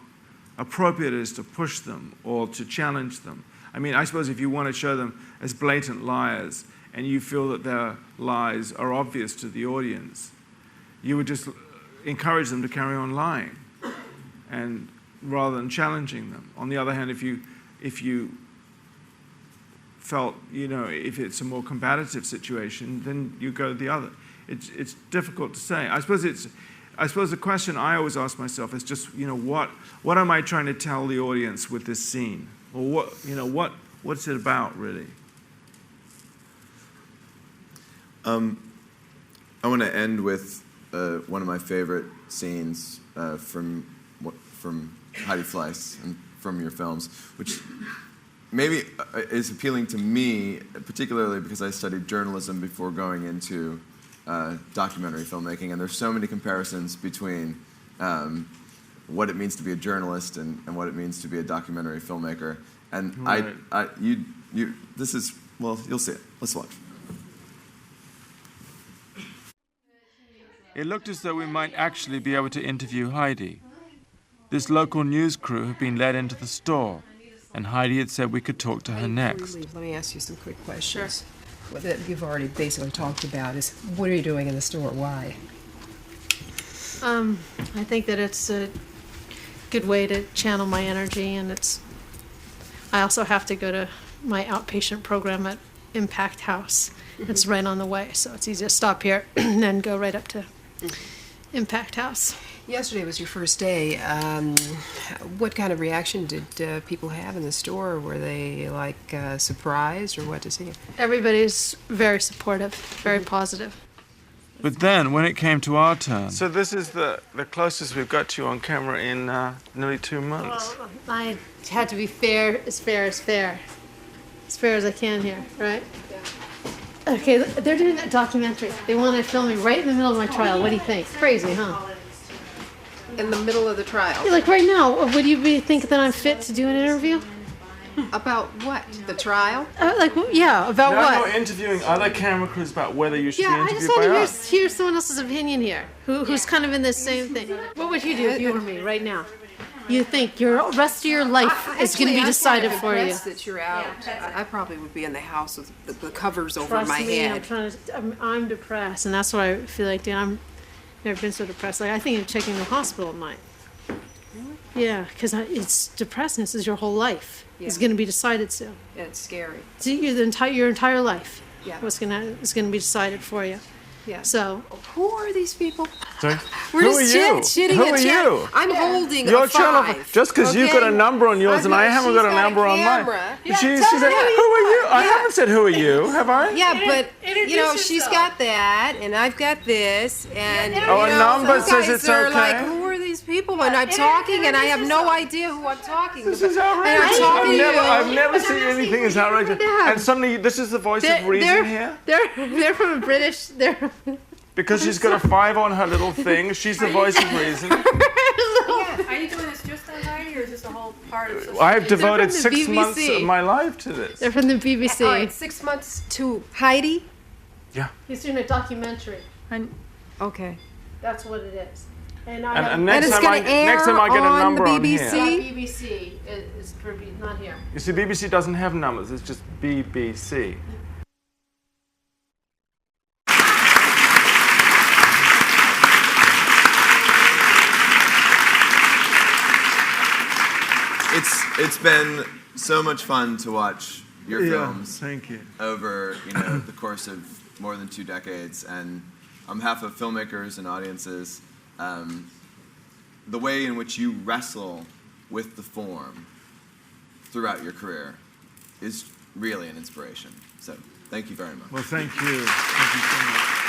appropriate it is to push them or to challenge them. I mean, I suppose if you want to show them as blatant liars and you feel that their lies are obvious to the audience, you would just encourage them to carry on lying, and rather than challenging them. On the other hand, if you felt, if it's a more combative situation, then you go the other. It's difficult to say. I suppose the question I always ask myself is just, what am I trying to tell the audience with this scene? Or what's it about, really? I want to end with one of my favorite scenes from Heidi Fleiss and from your films, which maybe is appealing to me, particularly because I studied journalism before going into documentary filmmaking, and there's so many comparisons between what it means to be a journalist and what it means to be a documentary filmmaker. And right. This is, well, you'll see it. Let's watch. It looked as though we might actually be able to interview Heidi. This local news crew had been led into the store, and Heidi had said we could talk to her next. Let me ask you some quick questions. What you've already basically talked about is, what are you doing in the store? Why? I think that it's a good way to channel my energy, and I also have to go to my outpatient program at Impact House. It's right on the way, so it's easy to stop here and then go right up to Impact House. Yesterday was your first day. What kind of reaction did people have in the store? Were they surprised, or what to see? Everybody's very supportive, very positive. But then, when it came to our turn... So this is the closest we've got to you on camera in nearly 2 months. Well, I had to be fair as I can here, right? Okay, they're doing that documentary. They want to film me right in the middle of my trial. What do you think? Crazy, huh? In the middle of the trial? Yeah, like right now, would you think that I'm fit to do an interview? About what? The trial? About what? You're interviewing other camera crews about whether you should be interviewed by us. I just want to hear someone else's opinion here, who's kind of in this same thing. What would you do if you were me right now? You think your rest of your life is going to be decided for you? That you're out. I probably would be in the house with the covers over Trust my me, head. I'm depressed, and that's what I feel like. I've never been so depressed. I think of checking the hospital at night. Really? Yeah, because it's depressing. This is your whole life. Yeah. It's going to be decided soon. Yeah, it's scary. So your entire life. Yeah. Is going to be decided for you. Yeah. So, who are these people? Sorry? We're Who just are you? chitting Who and are chatting. you? I'm holding You're a 5. Just because you've got a number on yours and I haven't got a number on mine. Yeah, She said, who are you? I haven't said who are you, have I? Yeah, but she's got that, and I've got this, and a number says it's are okay. Like, who are these people? And I'm talking, and I have no idea who I'm talking to. This is outrageous. I've never seen anything as outrageous. And suddenly, this is the voice of reason here. They're from a British. Because she's got a 5 on her little thing, she's the voice of reason. Are you doing this just on Heidi, or is this a whole part of society? I've devoted 6 months of my life to this. They're from the BBC. All right, 6 months to Heidi? Yeah. He's doing a documentary. Okay. That's what it is. And next time I get a number on here. BBC is not here. You see, BBC doesn't have numbers, it's just BBC. It's been so much fun to watch your films. Thank you. Over the course of more than 2 decades, and on behalf of filmmakers and audiences, the way in which you wrestle with the form throughout your career is really an inspiration. So thank you very much. Well, thank you. Thank you so much.